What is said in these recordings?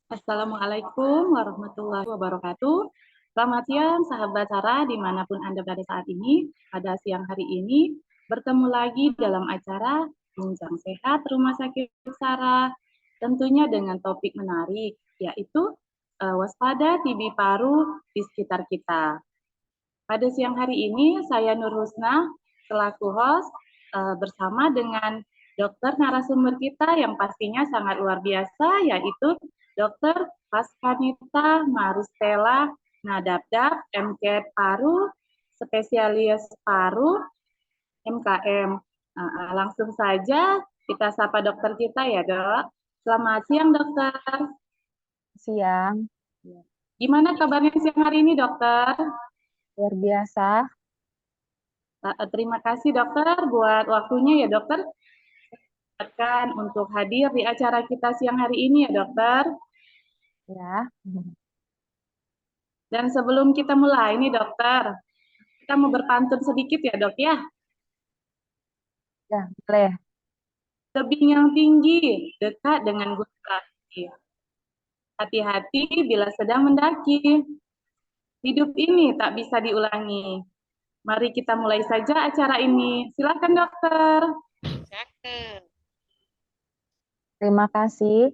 Assalamualaikum warahmatullahi wabarakatuh. Selamat siang, sahabat Sarah, dimanapun Anda pada saat ini. Pada siang hari ini, bertemu lagi dalam acara Bincang Sehat Rumah Sakit Sarah, tentunya dengan topik menarik, yaitu waspada TB paru di sekitar kita. Pada siang hari ini, saya Nur Husna, selaku host, bersama dengan dokter narasumber kita yang pastinya sangat luar biasa, yaitu Dr. Paskanita Marustela Nadabdab, MK Paru, spesialis paru, MKM. Langsung saja kita sapa dokter kita ya, Dok. Selamat siang, dokter. Siang, Gimana kabarnya siang hari ini, dokter? luar biasa. Terima kasih, dokter, buat waktunya ya, dokter. Untuk hadir di acara kita siang hari ini ya, dokter. Ya, Dan sebelum kita mulai nih, dokter, kita mau berpantun sedikit ya, dok ya. ya boleh. Tebing yang tinggi dekat dengan gunung berapi. Hati-hati bila sedang mendaki. Hidup ini tak bisa diulangi. Mari kita mulai saja acara ini. Silakan, dokter. Terima kasih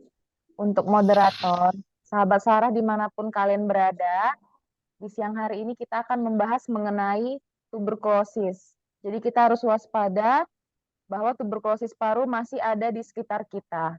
untuk moderator. Sahabat Sarah dimanapun kalian berada, di siang hari ini kita akan membahas mengenai tuberkulosis. Jadi kita harus waspada bahwa tuberkulosis paru masih ada di sekitar kita.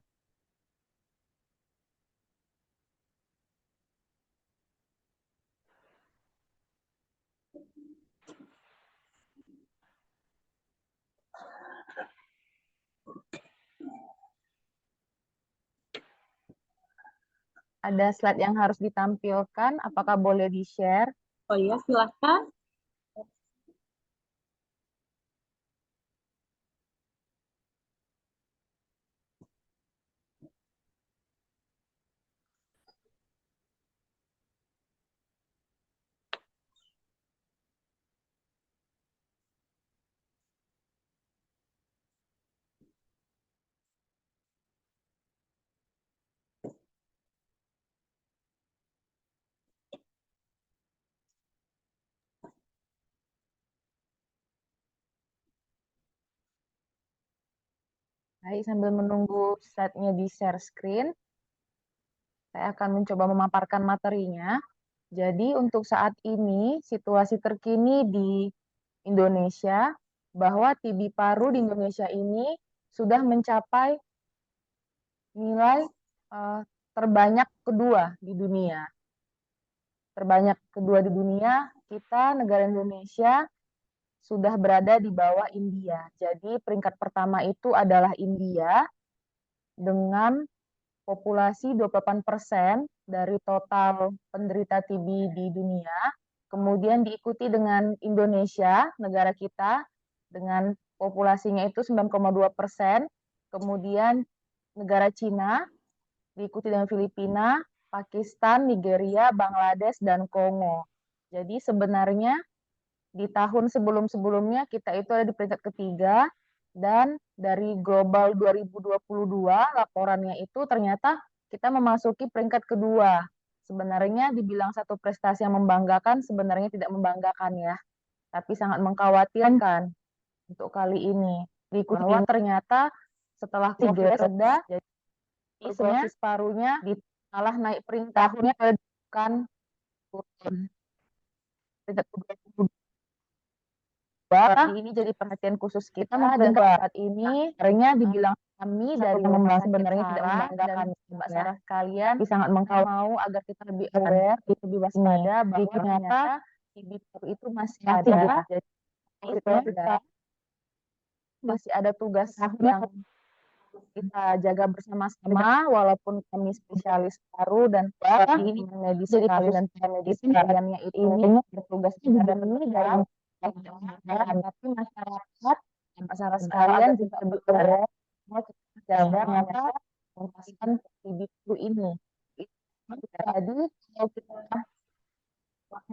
Ada slide yang harus ditampilkan, apakah boleh di-share? Oh iya, silakan. Baik, sambil menunggu slide-nya di-share screen, saya akan mencoba memaparkan materinya. Jadi untuk saat ini, situasi terkini di Indonesia, bahwa TB paru di Indonesia ini sudah mencapai nilai terbanyak kedua di dunia. Terbanyak kedua di dunia, kita negara Indonesia sudah berada di bawah India. Jadi peringkat pertama itu adalah India dengan populasi 28% dari total penderita TB di dunia. Kemudian diikuti dengan Indonesia, negara kita, dengan populasinya itu 9,2%. Kemudian negara Cina, diikuti dengan Filipina, Pakistan, Nigeria, Bangladesh, dan Kongo. Jadi sebenarnya di tahun sebelum-sebelumnya kita itu ada di peringkat ketiga, dan dari Global 2022 laporannya itu ternyata kita memasuki peringkat kedua. Sebenarnya dibilang satu prestasi yang membanggakan, sebenarnya tidak membanggakan ya, tapi sangat mengkhawatirkan untuk kali ini. Diikuti bahwa ternyata setelah COVID reda, jadi tuberkulosis parunya malah naik peringkatnya bukan turun. Peringkat kedua. Jadi ini jadi perhatian khusus kita dan saat ini sebenarnya dibilang kami dari rumah sebenarnya tidak membanggakan Mbak Sarah sekalian, tapi sangat mau agar kita lebih aware, lebih waspada bahwa ternyata TB itu masih ada. Jadi masih ada tugas yang kita jaga bersama-sama, walaupun kami spesialis paru dan ini medis sekali dan medis sekaliannya itu bertugas dan ini dalam tapi masyarakat masyarakat sekalian juga lebih aware bahwa kita jaga ternyata memastikan TB flu ini. Jadi kalau kita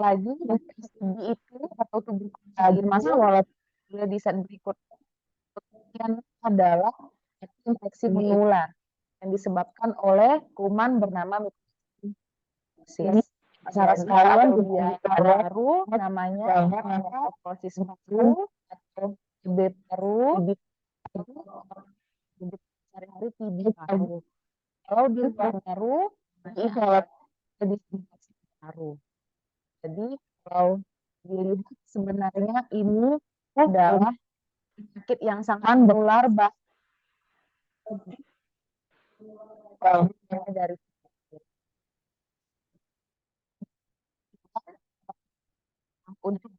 lagi TB itu atau tuberkulosis lagi masa walaupun di saat berikutnya yang adalah infeksi menular yang disebabkan oleh kuman bernama Sarah sekalian dia baru namanya osteoporosis paru atau TB paru, sehari-hari TB paru. Kalau di luar paru, isolat jadi paru. Jadi kalau dilihat sebenarnya ini adalah penyakit yang sangat menular dari untuk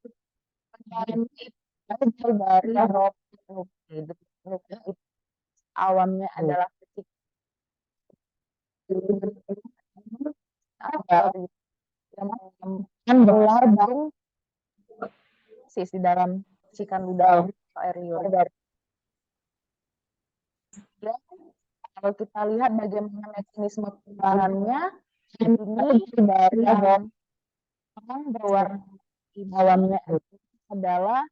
dari rop awamnya adalah ketika yang menular bang di dalam cikan udara atau air liur. Ya, kalau kita lihat bagaimana mekanisme penanganannya, ini dari yang berwarna di bawahnya adalah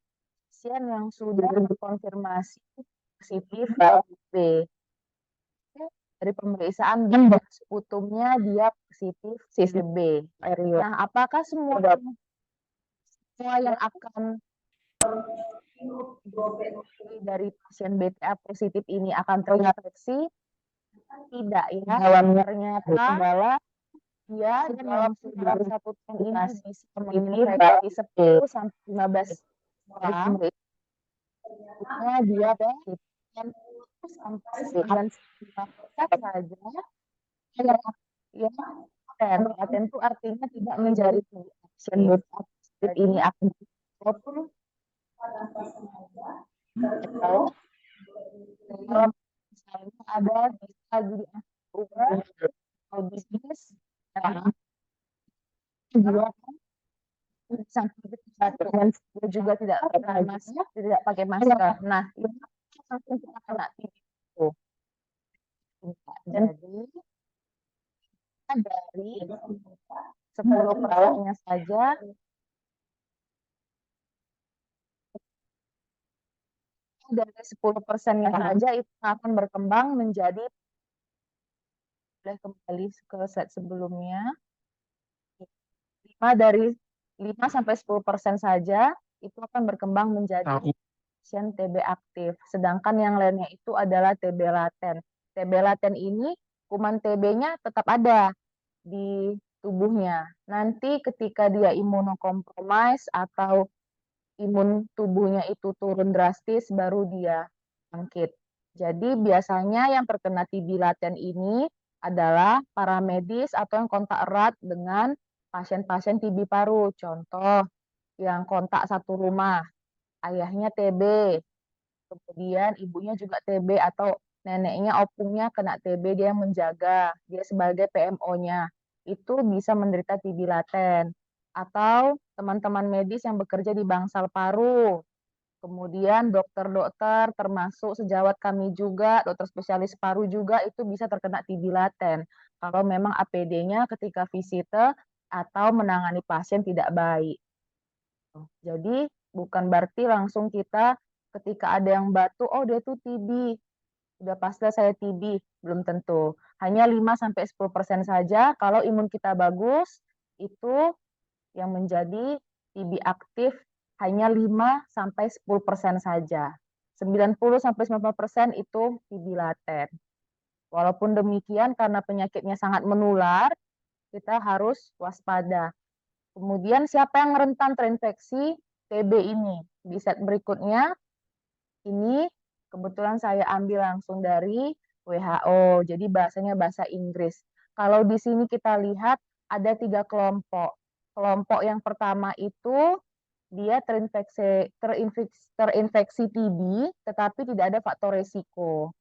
pasien yang sudah terkonfirmasi positif B. Dari pemeriksaan sekutumnya dia positif CCB. Nah, apakah semua yang akan dari pasien BTA positif ini akan terinfeksi? Tidak ya. Ternyata adalah dia dalam satu tahun ini bisa menginfeksi 10 sampai 15 orang. Dia sampai 9 saja ya, laten itu artinya tidak menjadi pasien ini akan walaupun misalnya ada bisa jadi atau bisnis sampai juga tidak pakai masker, tidak pakai masker. Nah, itu langsung kita kena itu. Jadi dari 10%-nya saja itu akan berkembang menjadi kembali ke slide sebelumnya 5 sampai 10% saja itu akan berkembang menjadi pasien TB aktif, sedangkan yang lainnya itu adalah TB laten. TB laten ini kuman TB-nya tetap ada di tubuhnya. Nanti ketika dia imunokompromis atau imun tubuhnya itu turun drastis, baru dia bangkit. Jadi biasanya yang terkena TB laten ini adalah para medis atau yang kontak erat dengan pasien-pasien TB paru. Contoh, yang kontak satu rumah, ayahnya TB, kemudian ibunya juga TB atau neneknya, opungnya kena TB, dia yang menjaga, dia sebagai PMO-nya, itu bisa menderita TB laten. Atau teman-teman medis yang bekerja di bangsal paru, kemudian dokter-dokter termasuk sejawat kami juga, dokter spesialis paru juga itu bisa terkena TB laten. Kalau memang APD-nya ketika visite atau menangani pasien tidak baik. Jadi bukan berarti langsung kita ketika ada yang batuk, oh dia tuh TB, udah pasti saya TB, belum tentu. Hanya 5-10% saja kalau imun kita bagus, itu yang menjadi TB aktif hanya 5-10% saja. 90-90% itu TB laten. Walaupun demikian, karena penyakitnya sangat menular, kita harus waspada. Kemudian siapa yang rentan terinfeksi TB ini? Di slide berikutnya, ini kebetulan saya ambil langsung dari WHO, jadi bahasanya bahasa Inggris. Kalau di sini kita lihat ada 3 kelompok. Kelompok yang pertama itu dia terinfeksi TB, tetapi tidak ada faktor resiko.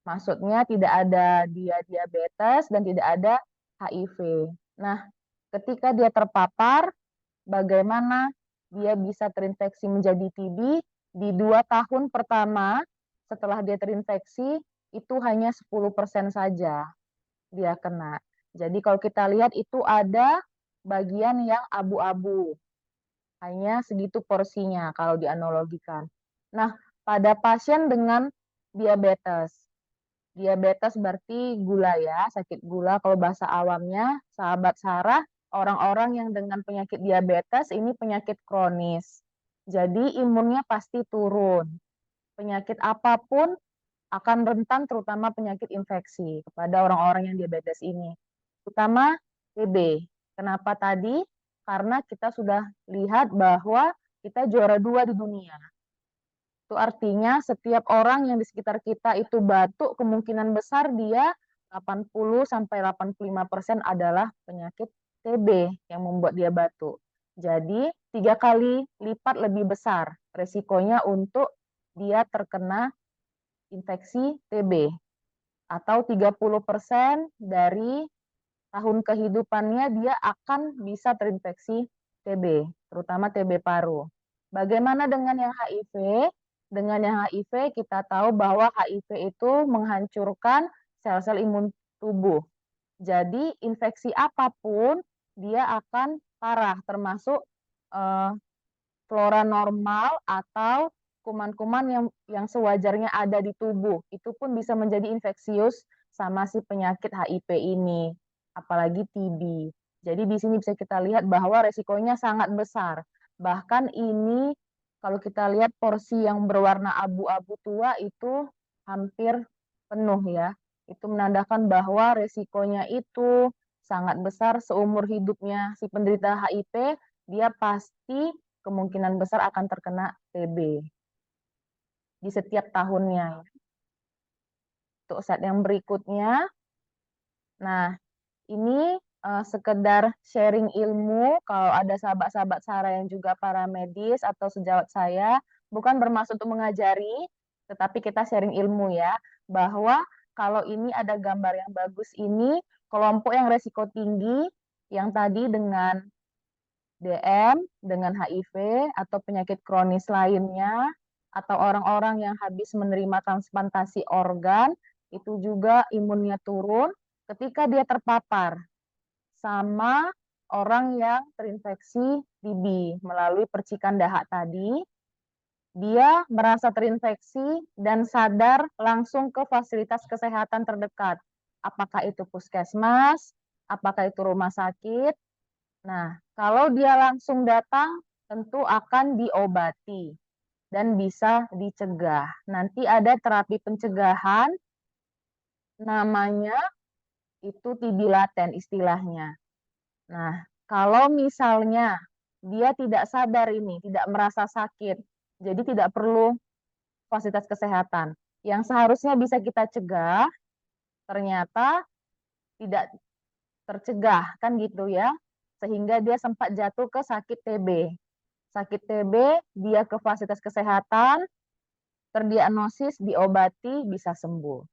Maksudnya tidak ada dia diabetes dan tidak ada HIV. Nah, ketika dia terpapar, bagaimana dia bisa terinfeksi menjadi TB? Di 2 tahun pertama setelah dia terinfeksi, itu hanya 10% saja dia kena. Jadi kalau kita lihat itu ada bagian yang abu-abu. Hanya segitu porsinya kalau dianalogikan. Nah, pada pasien dengan diabetes. Diabetes berarti gula ya, sakit gula kalau bahasa awamnya, sahabat Sarah, orang-orang yang dengan penyakit diabetes ini penyakit kronis. Jadi imunnya pasti turun. Penyakit apapun akan rentan terutama penyakit infeksi kepada orang-orang yang diabetes ini. Terutama TB. Kenapa tadi? Karena kita sudah lihat bahwa kita juara 2 di dunia. Itu artinya setiap orang yang di sekitar kita itu batuk, kemungkinan besar dia 80-85% adalah penyakit TB yang membuat dia batuk. Jadi 3 kali lipat lebih besar resikonya untuk dia terkena infeksi TB. Atau 30% dari tahun kehidupannya dia akan bisa terinfeksi TB, terutama TB paru. Bagaimana dengan yang HIV? Dengan yang HIV kita tahu bahwa HIV itu menghancurkan sel-sel imun tubuh. Jadi infeksi apapun dia akan parah, termasuk flora normal atau kuman-kuman yang sewajarnya ada di tubuh. Itu pun bisa menjadi infeksius sama si penyakit HIV ini, apalagi TB. Jadi di sini bisa kita lihat bahwa resikonya sangat besar. Bahkan ini kalau kita lihat porsi yang berwarna abu-abu tua itu hampir penuh ya. Itu menandakan bahwa resikonya itu sangat besar seumur hidupnya si penderita HIV, dia pasti kemungkinan besar akan terkena TB di setiap tahunnya. Untuk saat yang berikutnya, nah ini sekedar sharing ilmu. Kalau ada sahabat-sahabat Sarah yang juga para medis atau sejawat saya, bukan bermaksud untuk mengajari, tetapi kita sharing ilmu ya, bahwa kalau ini ada gambar yang bagus ini, kelompok yang resiko tinggi, yang tadi dengan DM, dengan HIV, atau penyakit kronis lainnya, atau orang-orang yang habis menerima transplantasi organ, itu juga imunnya turun ketika dia terpapar sama orang yang terinfeksi TB melalui percikan dahak tadi, dia merasa terinfeksi dan sadar langsung ke fasilitas kesehatan terdekat. Apakah itu puskesmas, apakah itu rumah sakit. Nah, kalau dia langsung datang, tentu akan diobati dan bisa dicegah. Nanti ada terapi pencegahan, namanya itu TB laten istilahnya. Nah, kalau misalnya dia tidak sadar ini, tidak merasa sakit, jadi tidak perlu fasilitas kesehatan. Yang seharusnya bisa kita cegah, ternyata tidak tercegah, kan gitu ya. Sehingga dia sempat jatuh ke sakit TB. Sakit TB, dia ke fasilitas kesehatan, terdiagnosis, diobati, bisa sembuh.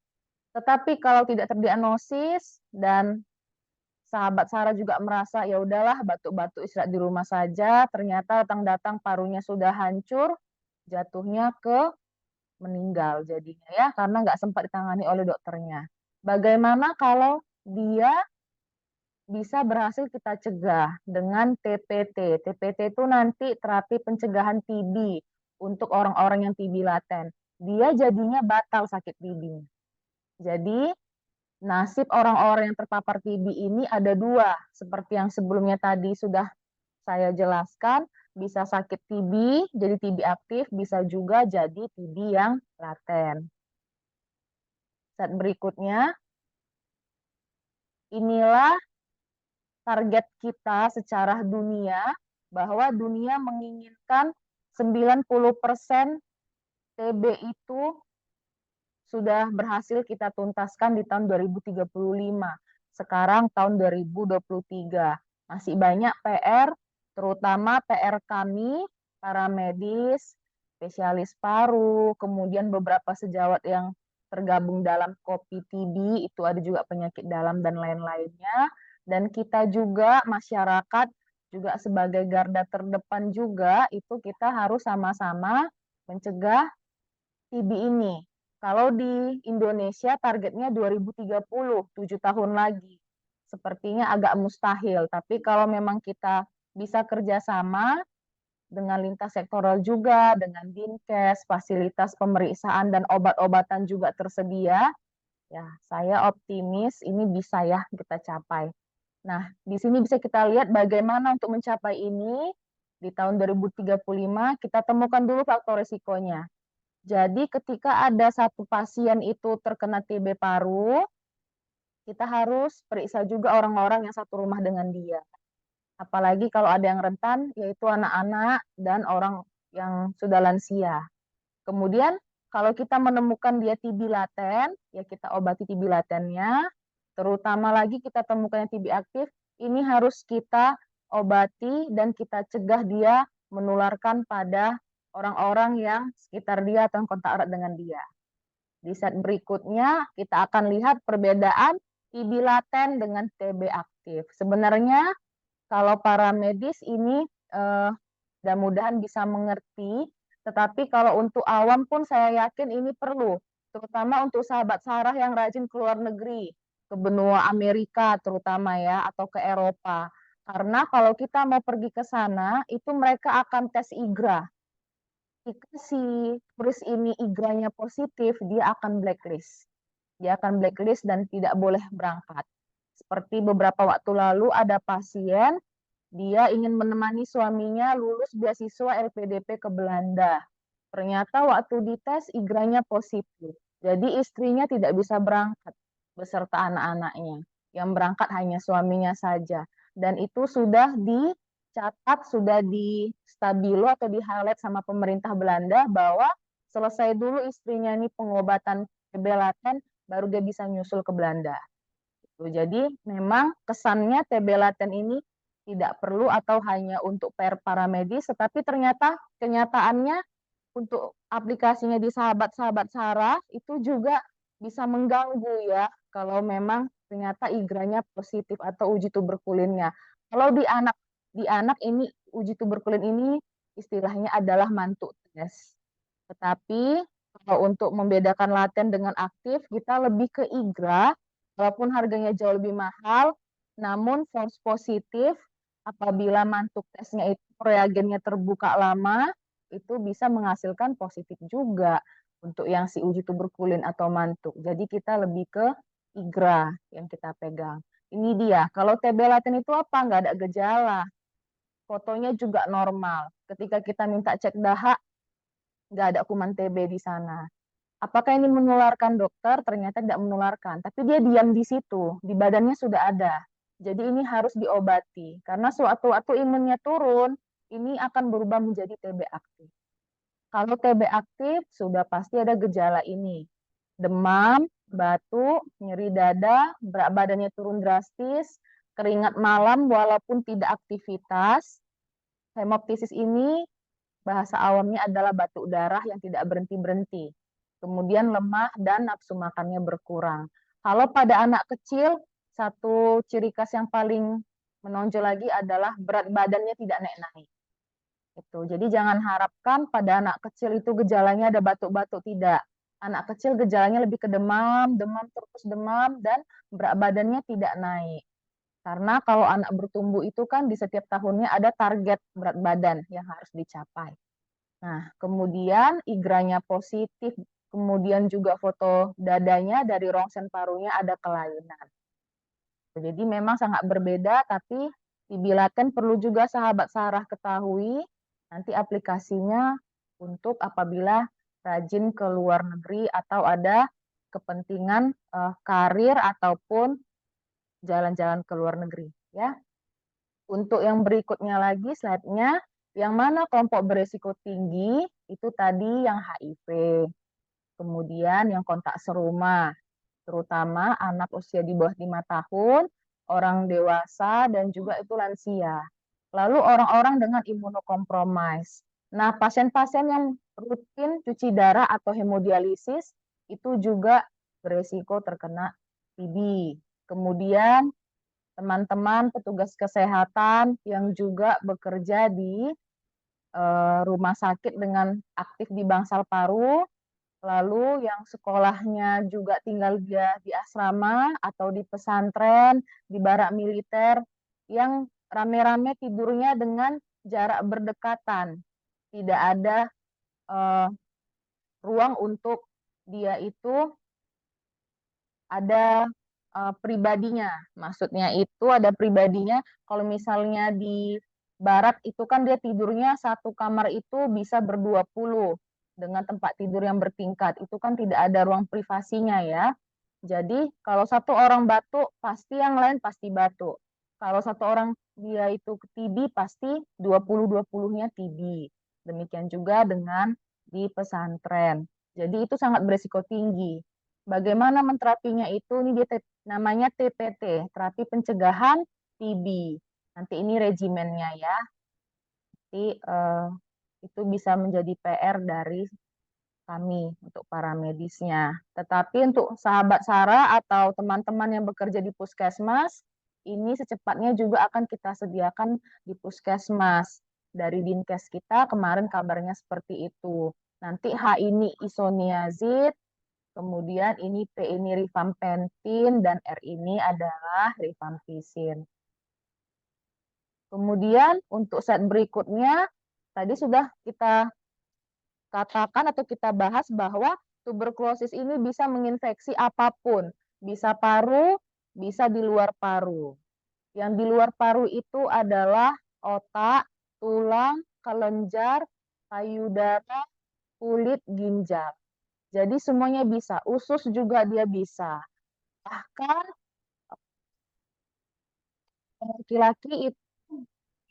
Tetapi kalau tidak terdiagnosis dan sahabat Sarah juga merasa ya udahlah batuk-batuk istirahat di rumah saja, ternyata datang-datang parunya sudah hancur, jatuhnya ke meninggal jadinya ya karena nggak sempat ditangani oleh dokternya. Bagaimana kalau dia bisa berhasil kita cegah dengan TPT. TPT itu nanti terapi pencegahan TB untuk orang-orang yang TB laten. Dia jadinya batal sakit TB. Jadi nasib orang-orang yang terpapar TB ini ada dua, seperti yang sebelumnya tadi sudah saya jelaskan, bisa sakit TB, jadi TB aktif, bisa juga jadi TB yang laten. Saat berikutnya, inilah target kita secara dunia, bahwa dunia menginginkan 90% TB itu sudah berhasil kita tuntaskan di tahun 2035. Sekarang tahun 2023. Masih banyak PR, terutama PR kami, para medis, spesialis paru, kemudian beberapa sejawat yang tergabung dalam KOPI TB, itu ada juga penyakit dalam dan lain-lainnya. Dan kita juga, masyarakat, juga sebagai garda terdepan juga, itu kita harus sama-sama mencegah TB ini. Kalau di Indonesia targetnya 2030, 7 tahun lagi. Sepertinya agak mustahil, tapi kalau memang kita bisa kerjasama dengan lintas sektoral juga, dengan Dinkes, fasilitas pemeriksaan dan obat-obatan juga tersedia, ya saya optimis ini bisa ya kita capai. Nah, di sini bisa kita lihat bagaimana untuk mencapai ini. Di tahun 2035 kita temukan dulu faktor risikonya. Jadi ketika ada satu pasien itu terkena TB paru, kita harus periksa juga orang-orang yang satu rumah dengan dia. Apalagi kalau ada yang rentan, yaitu anak-anak dan orang yang sudah lansia. Kemudian kalau kita menemukan dia TB laten, ya kita obati TB latennya. Terutama lagi kita temukan yang TB aktif, ini harus kita obati dan kita cegah dia menularkan pada orang-orang yang sekitar dia atau yang kontak erat dengan dia. Di set berikutnya kita akan lihat perbedaan TB laten dengan TB aktif. Sebenarnya kalau para medis ini mudah-mudahan bisa mengerti, tetapi kalau untuk awam pun saya yakin ini perlu, terutama untuk sahabat Sarah yang rajin keluar negeri, ke benua Amerika terutama ya, atau ke Eropa. Karena kalau kita mau pergi ke sana, itu mereka akan tes IGRA. Jika si turis ini IGRA-nya positif, dia akan blacklist. Dia akan blacklist dan tidak boleh berangkat. Seperti beberapa waktu lalu ada pasien, dia ingin menemani suaminya lulus beasiswa LPDP ke Belanda. Ternyata waktu dites IGRA-nya positif. Jadi istrinya tidak bisa berangkat beserta anak-anaknya. Yang berangkat hanya suaminya saja. Dan itu sudah dicatat, sudah di stabilo atau di highlight sama pemerintah Belanda bahwa selesai dulu istrinya ini pengobatan TB laten, baru dia bisa nyusul ke Belanda. Jadi memang kesannya TB laten ini tidak perlu atau hanya untuk para medis, tetapi ternyata kenyataannya untuk aplikasinya di sahabat-sahabat Sarah itu juga bisa mengganggu ya kalau memang ternyata IGRA-nya positif atau uji tuberkulinnya. Kalau di anak ini uji tuberkulin ini istilahnya adalah mantuk tes. Tetapi kalau untuk membedakan laten dengan aktif kita lebih ke IGRA walaupun harganya jauh lebih mahal, namun false positif apabila mantuk tesnya itu reagennya terbuka lama, itu bisa menghasilkan positif juga untuk yang si uji tuberkulin atau mantuk. Jadi kita lebih ke IGRA yang kita pegang. Ini dia, kalau TB laten itu apa? Nggak ada gejala. Fotonya juga normal. Ketika kita minta cek dahak, nggak ada kuman TB di sana. Apakah ini menularkan dokter? Ternyata tidak menularkan, tapi dia diam di situ, di badannya sudah ada. Jadi ini harus diobati, karena sewaktu-waktu imunnya turun, ini akan berubah menjadi TB aktif. Kalau TB aktif, sudah pasti ada gejala ini. Demam, batuk, nyeri dada, berat badannya turun drastis, keringat malam walaupun tidak aktivitas. Hemoptisis ini bahasa awamnya adalah batuk darah yang tidak berhenti-berhenti. Kemudian lemah dan nafsu makannya berkurang. Kalau pada anak kecil, satu ciri khas yang paling menonjol lagi adalah berat badannya tidak naik-naik. Jadi jangan harapkan pada anak kecil itu gejalanya ada batuk-batuk, tidak. Anak kecil gejalanya lebih ke demam, demam terus demam, dan berat badannya tidak naik. Karena kalau anak bertumbuh itu kan di setiap tahunnya ada target berat badan yang harus dicapai. Nah, kemudian IGRA-nya positif, kemudian juga foto dadanya dari rongsen parunya ada kelainan. Jadi memang sangat berbeda, tapi TB laten perlu juga sahabat Sarah ketahui, nanti aplikasinya untuk apabila rajin ke luar negeri atau ada kepentingan karir ataupun jalan-jalan ke luar negeri. Ya. Untuk yang berikutnya lagi slide-nya, yang mana kelompok beresiko tinggi, itu tadi yang HIV. Kemudian yang kontak serumah, terutama anak usia di bawah 5 tahun, orang dewasa, dan juga itu lansia. Lalu orang-orang dengan imunokompromis. Nah, pasien-pasien yang rutin cuci darah atau hemodialisis, itu juga beresiko terkena TB. Kemudian teman-teman petugas kesehatan yang juga bekerja di rumah sakit dengan aktif di bangsal paru, lalu yang sekolahnya juga tinggal dia di asrama atau di pesantren, di barak militer, yang rame-rame tidurnya dengan jarak berdekatan. Tidak ada ruang untuk dia itu ada pribadinya. Maksudnya itu ada pribadinya. Kalau misalnya di barak itu kan dia tidurnya satu kamar itu bisa ber-20 dengan tempat tidur yang bertingkat. Itu kan tidak ada ruang privasinya ya. Jadi kalau satu orang batuk, pasti yang lain pasti batuk. Kalau satu orang dia itu TB, pasti 20-20-nya TB. Demikian juga dengan di pesantren. Jadi itu sangat beresiko tinggi. Bagaimana menterapinya itu? Ini dia namanya TPT, terapi pencegahan TB. Nanti ini regimennya ya. Nanti itu bisa menjadi PR dari kami untuk para medisnya. Tetapi untuk sahabat Sarah atau teman-teman yang bekerja di puskesmas, ini secepatnya juga akan kita sediakan di puskesmas. Dari Dinkes kita kemarin kabarnya seperti itu. Nanti H ini isoniazid, kemudian ini P ini rifampicin, dan R ini adalah rifampicin. Kemudian untuk set berikutnya, tadi sudah kita katakan atau kita bahas bahwa tuberkulosis ini bisa menginfeksi apapun, bisa paru, bisa di luar paru. Yang di luar paru itu adalah otak, tulang, kelenjar, payudara, kulit, ginjal. Jadi semuanya bisa, usus juga dia bisa. Bahkan laki-laki itu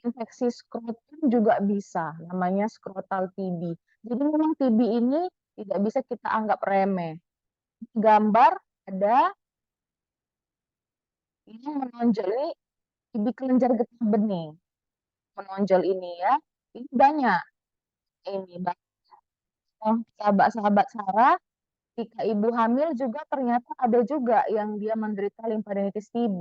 infeksi skrotum juga bisa, namanya skrotal TB. Jadi memang TB ini tidak bisa kita anggap remeh. Gambar ada yang menonjol ini TB kelenjar getah bening. Menonjol ini ya, ini banyak. Ini banyak. Sahabat-sahabat Sarah, ketika ibu hamil juga ternyata ada juga yang dia menderita limfadenitis TB.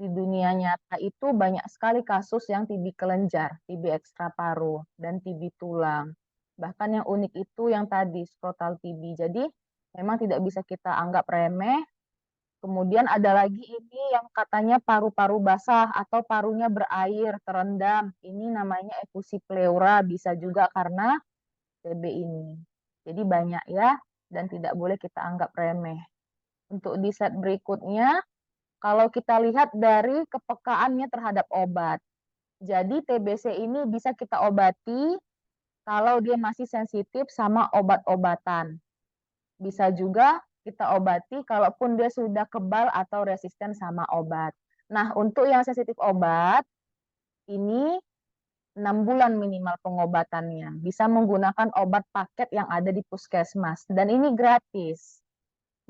Di dunia nyata itu banyak sekali kasus yang TB kelenjar, TB ekstra paru, dan TB tulang. Bahkan yang unik itu yang tadi, skrotal TB. Jadi memang tidak bisa kita anggap remeh. Kemudian ada lagi ini yang katanya paru-paru basah atau parunya berair, terendam. Ini namanya efusi pleura, bisa juga karena TB ini. Jadi banyak ya, dan tidak boleh kita anggap remeh. Untuk di set berikutnya, kalau kita lihat dari kepekaannya terhadap obat. Jadi TBC ini bisa kita obati kalau dia masih sensitif sama obat-obatan. Bisa juga kita obati kalaupun dia sudah kebal atau resisten sama obat. Nah, untuk yang sensitif obat, ini 6 bulan minimal pengobatannya. Bisa menggunakan obat paket yang ada di puskesmas. Dan ini gratis.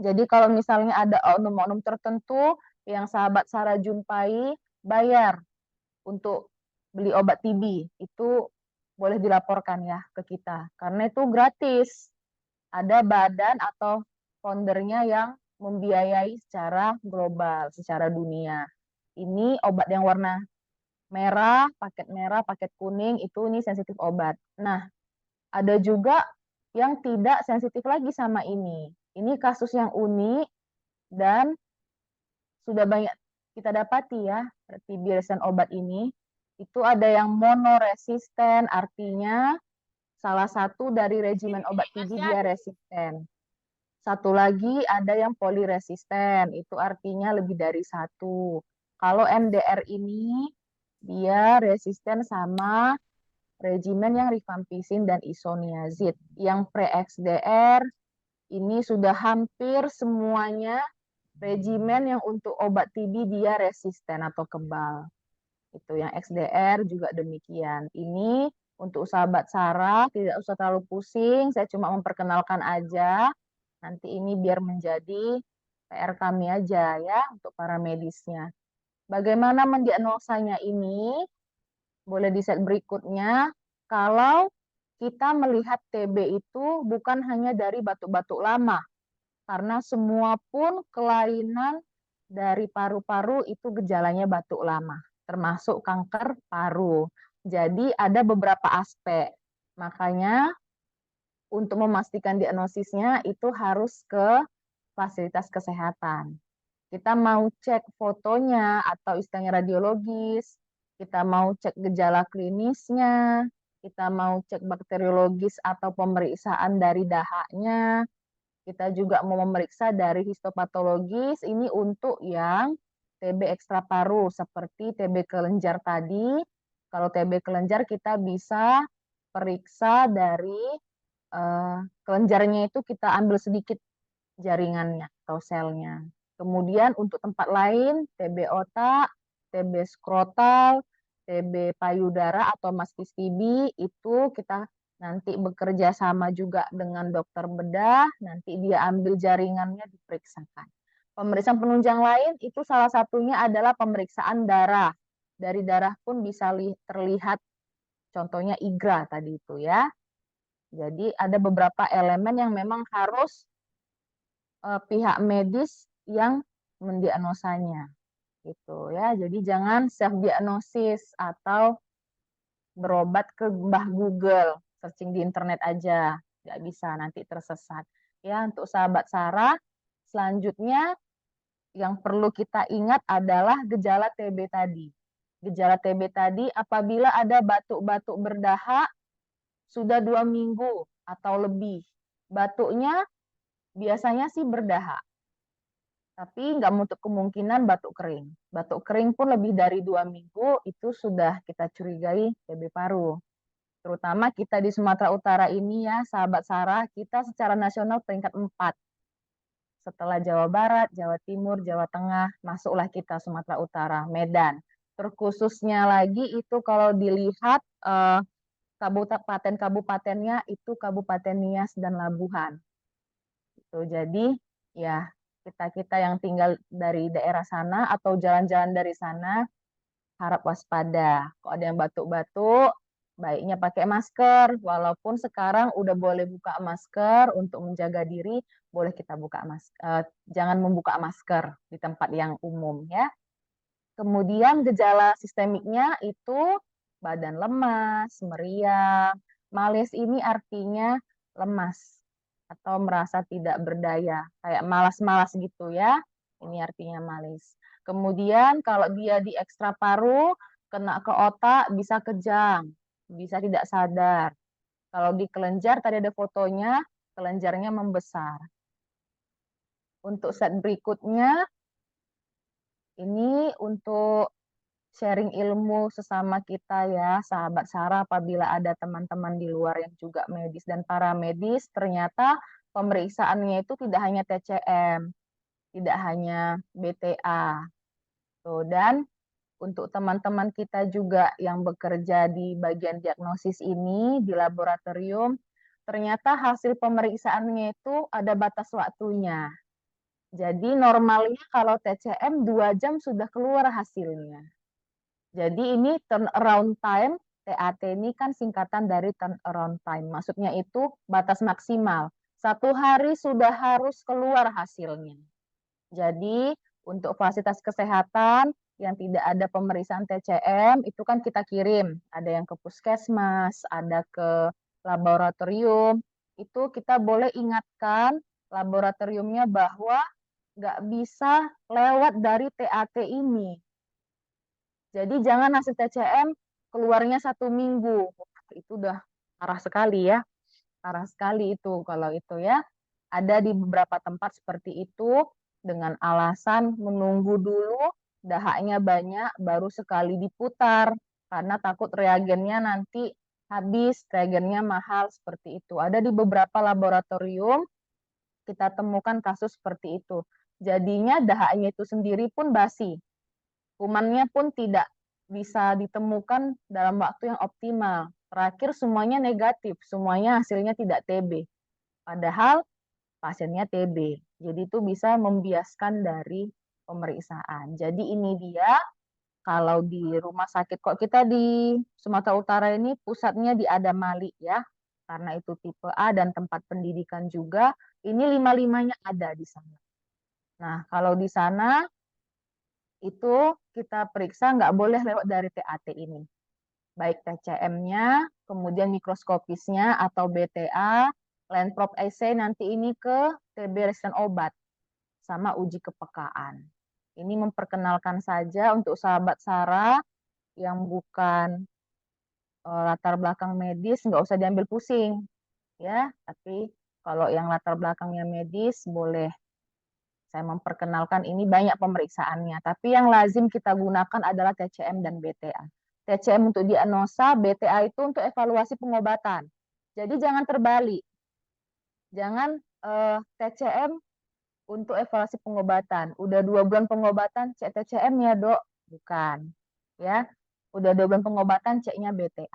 Jadi kalau misalnya ada oknum-oknum tertentu yang sahabat Sarah jumpai, bayar untuk beli obat TB. Itu boleh dilaporkan ya ke kita. Karena itu gratis. Ada badan atau foundernya yang membiayai secara global, secara dunia. Ini obat yang warna merah, paket kuning, itu ini sensitif obat. Nah, ada juga yang tidak sensitif lagi sama ini. Ini kasus yang unik dan sudah banyak kita dapati ya, TB resisten obat ini. Itu ada yang monoresisten, artinya salah satu dari regimen obat TB dia resisten. Satu lagi ada yang poliresisten, itu artinya lebih dari satu. Kalau MDR ini dia resisten sama regimen yang rifampicin dan isoniazid. Yang pre-XDR ini sudah hampir semuanya regimen yang untuk obat TB dia resisten atau kebal. Itu yang XDR juga demikian. Ini untuk sahabat Sarah, tidak usah terlalu pusing, saya cuma memperkenalkan aja. Nanti ini biar menjadi PR kami aja ya untuk para medisnya. Bagaimana mendiagnosanya ini? Boleh di set berikutnya. Kalau kita melihat TB itu bukan hanya dari batuk-batuk lama, karena semua pun kelainan dari paru-paru itu gejalanya batuk lama, termasuk kanker paru. Jadi ada beberapa aspek. Makanya untuk memastikan diagnosisnya itu harus ke fasilitas kesehatan. Kita mau cek fotonya atau istilahnya radiologis, kita mau cek gejala klinisnya, kita mau cek bakteriologis atau pemeriksaan dari dahaknya, Kita juga mau memeriksa dari histopatologis, ini untuk yang TB ekstra paru, seperti TB kelenjar tadi. Kalau TB kelenjar kita bisa periksa dari kelenjarnya itu kita ambil sedikit jaringannya atau selnya. Kemudian untuk tempat lain, TB otak, TB skrotal, TB payudara atau mastis TB, itu kita nanti bekerja sama juga dengan dokter bedah, nanti dia ambil jaringannya diperiksakan. Pemeriksaan penunjang lain itu salah satunya adalah pemeriksaan darah. Dari darah pun bisa terlihat contohnya IGRA tadi itu ya. Jadi ada beberapa elemen yang memang harus pihak medis yang mendiagnosanya gitu ya. Jadi jangan self diagnosis atau berobat ke Mbah Google, searching di internet aja, nggak bisa, nanti tersesat. Ya, untuk sahabat Sarah, selanjutnya yang perlu kita ingat adalah gejala TB tadi. Gejala TB tadi apabila ada batuk-batuk berdahak sudah 2 minggu atau lebih. Batuknya biasanya sih berdahak, tapi nggak menutup kemungkinan batuk kering. Batuk kering pun lebih dari 2 minggu itu sudah kita curigai TB paru. Terutama kita di Sumatera Utara ini ya, sahabat Sarah, kita secara nasional peringkat 4. Setelah Jawa Barat, Jawa Timur, Jawa Tengah, masuklah kita Sumatera Utara, Medan. Terkhususnya lagi itu kalau dilihat kabupaten-kabupatennya itu Kabupaten Nias dan Labuhan. Jadi ya kita yang tinggal dari daerah sana atau jalan-jalan dari sana harap waspada. Kalau ada yang batuk-batuk, baiknya pakai masker. Walaupun sekarang udah boleh buka masker untuk menjaga diri, boleh kita buka masker. Jangan membuka masker di tempat yang umum ya. Kemudian gejala sistemiknya itu badan lemas, meriang, malas ini artinya lemas atau merasa tidak berdaya, kayak malas-malas gitu ya. Ini artinya malas. Kemudian kalau dia di ekstra paru, kena ke otak, bisa kejang, bisa tidak sadar. Kalau di kelenjar, tadi ada fotonya, kelenjarnya membesar. Untuk set berikutnya, ini untuk sharing ilmu sesama kita ya, sahabat Sarah, apabila ada teman-teman di luar yang juga medis dan para medis, ternyata pemeriksaannya itu tidak hanya TCM, tidak hanya BTA. Tuh, dan untuk teman-teman kita juga yang bekerja di bagian diagnosis ini, di laboratorium, ternyata hasil pemeriksaannya itu ada batas waktunya. Jadi normalnya kalau TCM 2 jam sudah keluar hasilnya. Jadi ini turnaround time, TAT ini kan singkatan dari turnaround time. Maksudnya itu batas maksimal. 1 hari sudah harus keluar hasilnya. Jadi untuk fasilitas kesehatan yang tidak ada pemeriksaan TCM, itu kan kita kirim. Ada yang ke puskesmas, ada ke laboratorium. Itu kita boleh ingatkan laboratoriumnya bahwa nggak bisa lewat dari TAT ini. Jadi jangan hasil TCM keluarnya 1 minggu. Itu udah parah sekali ya. Parah sekali itu kalau itu ya. Ada di beberapa tempat seperti itu dengan alasan menunggu dulu, dahaknya banyak, baru sekali diputar. Karena takut reagennya nanti habis, reagennya mahal seperti itu. Ada di beberapa laboratorium kita temukan kasus seperti itu. Jadinya dahaknya itu sendiri pun basi. Kumannya pun tidak bisa ditemukan dalam waktu yang optimal. Terakhir semuanya negatif, semuanya hasilnya tidak TB. Padahal pasiennya TB. Jadi itu bisa membiaskan dari pemeriksaan. Jadi ini dia, kalau di rumah sakit, kok kita di Sumatera Utara ini pusatnya di Adamali ya, karena itu tipe A dan tempat pendidikan juga, ini 5-5-nya ada di sana. Nah, kalau di sana itu kita periksa nggak boleh lewat dari TAT ini. Baik TCM-nya, kemudian mikroskopisnya atau BTA, Landprop assay nanti ini ke TB resisten obat, sama uji kepekaan. Ini memperkenalkan saja untuk sahabat Sarah yang bukan latar belakang medis, nggak usah diambil pusing. Ya, tapi Kalau yang latar belakangnya medis, boleh saya memperkenalkan ini banyak pemeriksaannya. Tapi yang lazim kita gunakan adalah TCM dan BTA. TCM untuk diagnosa, BTA itu untuk evaluasi pengobatan. Jadi jangan terbalik. Jangan TCM untuk evaluasi pengobatan. Udah 2 bulan pengobatan, cek TCM ya dok. Bukan. Ya, udah 2 bulan pengobatan, ceknya BTA.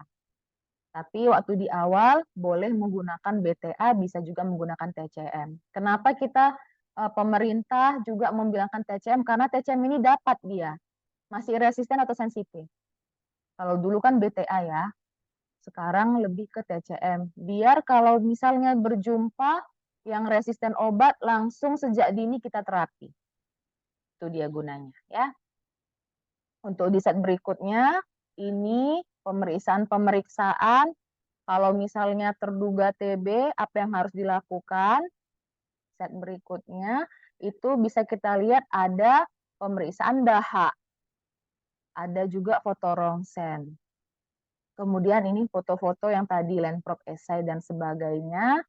Tapi waktu di awal boleh menggunakan BTA, bisa juga menggunakan TCM. Kenapa kita pemerintah juga membilangkan TCM? Karena TCM ini dapat dia masih resisten atau sensitif. Kalau dulu kan BTA ya, sekarang lebih ke TCM. Biar kalau misalnya berjumpa yang resisten obat, langsung sejak dini kita terapi. Itu dia gunanya ya. Untuk di set berikutnya, ini pemeriksaan-pemeriksaan. Kalau misalnya terduga TB, apa yang harus dilakukan? Set berikutnya, itu bisa kita lihat ada pemeriksaan dahak. Ada juga foto rongsen. Kemudian ini foto-foto yang tadi Landprop Essay dan sebagainya.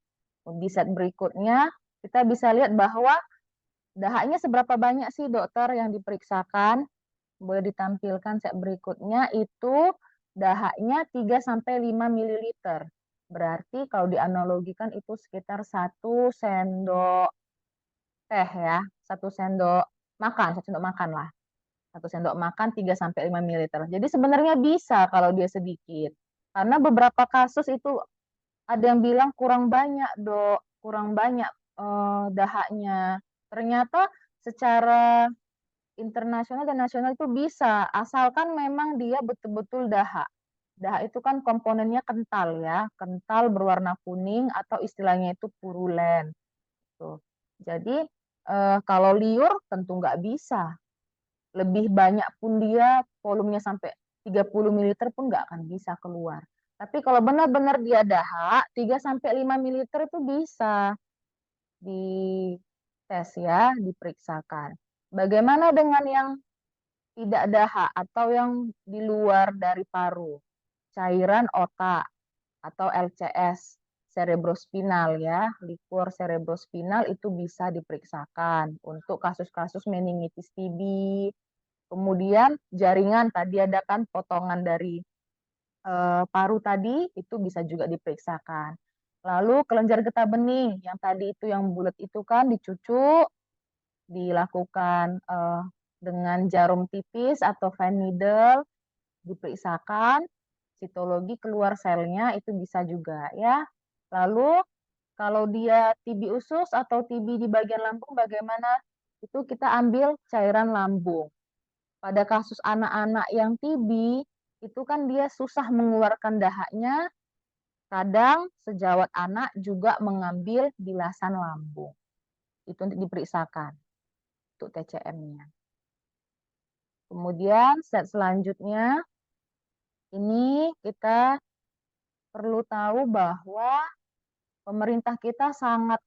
Di set berikutnya, kita bisa lihat bahwa dahaknya seberapa banyak sih dokter yang diperiksakan. Boleh ditampilkan set berikutnya, itu dahaknya 3-5 ml. Berarti kalau dianalogikan itu sekitar 1 sendok teh ya, 1 sendok makan lah. 1 sendok makan 3-5 ml. Jadi sebenarnya bisa kalau dia sedikit. Karena beberapa kasus itu ada yang bilang kurang banyak, dok, kurang banyak dahaknya. Ternyata secara internasional dan nasional itu bisa, asalkan memang dia betul-betul dahak. Dahak itu kan komponennya kental ya, kental berwarna kuning atau istilahnya itu purulen. Tuh. Jadi kalau liur tentu nggak bisa. Lebih banyak pun dia volumenya sampai 30 ml pun nggak akan bisa keluar. Tapi kalau benar-benar dia dahak, 3-5 ml itu bisa dites ya, diperiksakan. Bagaimana dengan yang tidak dahak atau yang di luar dari paru? Cairan otak atau LCS cerebrospinal ya, liquor cerebrospinal itu bisa diperiksakan untuk kasus-kasus meningitis TB. Kemudian jaringan tadi ada kan potongan dari paru tadi itu bisa juga diperiksakan. Lalu kelenjar getah bening yang tadi itu yang bulat itu kan dicucuk, dilakukan dengan jarum tipis atau fine needle, diperiksakan, sitologi keluar selnya itu bisa juga ya. Lalu kalau dia TB usus atau TB di bagian lambung bagaimana? Itu kita ambil cairan lambung. Pada kasus anak-anak yang TB, itu kan dia susah mengeluarkan dahaknya, kadang sejawat anak juga mengambil bilasan lambung. Itu untuk diperiksakan, untuk TCM-nya. Kemudian set selanjutnya, ini kita perlu tahu bahwa pemerintah kita sangat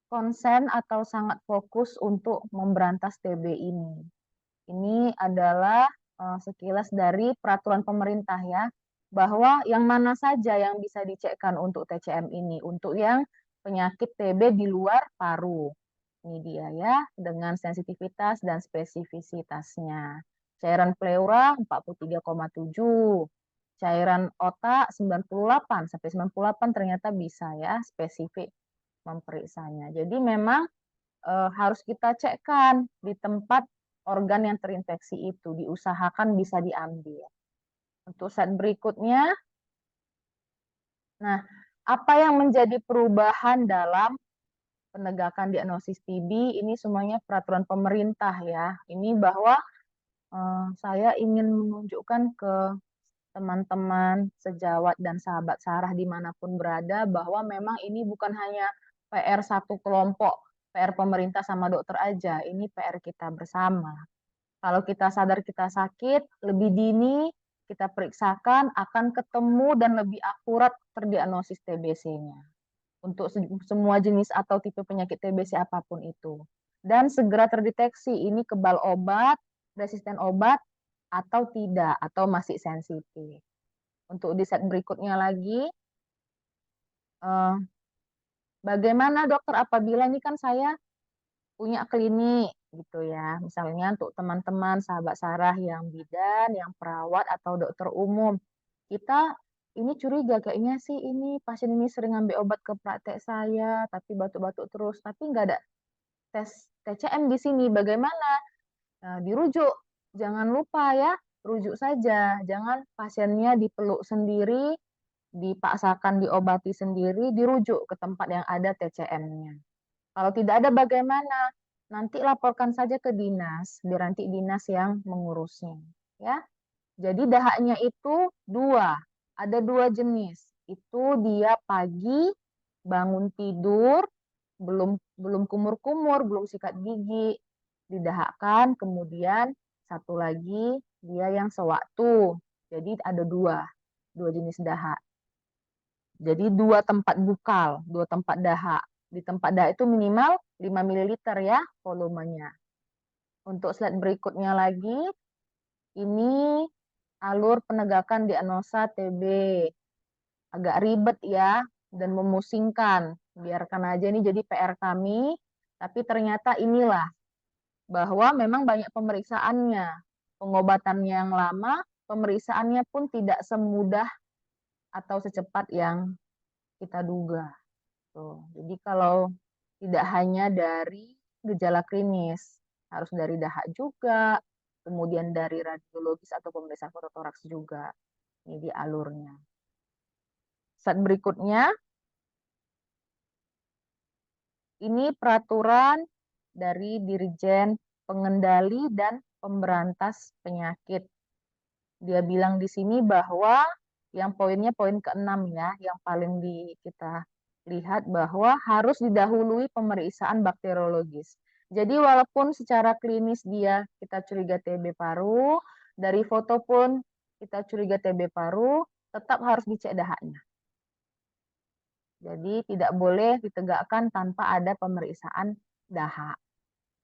konsen atau sangat fokus untuk memberantas TB ini. Ini adalah sekilas dari peraturan pemerintah ya, bahwa yang mana saja yang bisa dicekkan untuk TCM ini, untuk yang penyakit TB di luar paru. Ini dia ya, dengan sensitivitas dan spesifisitasnya. Cairan pleura 43,7, cairan otak 98 sampai 98 ternyata bisa ya, spesifik memeriksanya. Jadi memang harus kita cekkan di tempat organ yang terinfeksi itu, diusahakan bisa diambil. Untuk set berikutnya, nah apa yang menjadi perubahan dalam penegakan diagnosis TB, ini semuanya peraturan pemerintah ya. Ini bahwa saya ingin menunjukkan ke teman-teman sejawat dan sahabat Sarah dimanapun berada bahwa memang ini bukan hanya PR satu kelompok, PR pemerintah sama dokter aja, ini PR kita bersama. Kalau kita sadar kita sakit, lebih dini kita periksakan akan ketemu dan lebih akurat terdiagnosis TBC-nya. Untuk semua jenis atau tipe penyakit TBC apapun itu. Dan segera terdeteksi ini kebal obat, resisten obat, atau tidak, atau masih sensitif. Untuk di set berikutnya lagi, Bagaimana dokter apabila ini kan saya punya klinik gitu ya. Misalnya untuk teman-teman sahabat Sarah yang bidan, yang perawat atau dokter umum. Kita ini curiga kayaknya sih ini pasien ini sering ngambil obat ke praktek saya, tapi batuk-batuk terus, tapi nggak ada tes TCM di sini. Bagaimana? Nah, dirujuk. Jangan lupa ya, rujuk saja. Jangan pasiennya dipeluk sendiri, dipaksakan diobati sendiri, dirujuk ke tempat yang ada TCM-nya. Kalau tidak ada bagaimana? Nanti laporkan saja ke dinas, biar nanti dinas yang mengurusnya. Ya, jadi dahaknya itu dua, ada dua jenis. Itu dia pagi bangun tidur, belum belum kumur-kumur, belum sikat gigi, didahakkan. Kemudian satu lagi dia yang sewaktu. Jadi ada dua jenis dahak. Jadi dua tempat bukal, dua tempat dahak. Di tempat dahak itu minimal 5 ml ya volumenya. Untuk slide berikutnya lagi, ini alur penegakan diagnosa TB. Agak ribet ya dan memusingkan. Biarkan aja ini jadi PR kami, tapi ternyata inilah bahwa memang banyak pemeriksaannya. Pengobatannya yang lama, pemeriksaannya pun tidak semudah atau secepat yang kita duga. Tuh. Jadi kalau tidak hanya dari gejala klinis, harus dari dahak juga, kemudian dari radiologis atau pemeriksaan fototoraks juga. Ini di alurnya. Saat berikutnya, ini peraturan dari Dirjen Pengendali dan Pemberantas Penyakit. Dia bilang di sini bahwa yang poinnya poin ke-6 ya, yang paling kita lihat bahwa harus didahului pemeriksaan bakteriologis. Jadi walaupun secara klinis kita curiga TB paru, dari foto pun kita curiga TB paru, tetap harus dicek dahaknya. Jadi tidak boleh ditegakkan tanpa ada pemeriksaan dahak.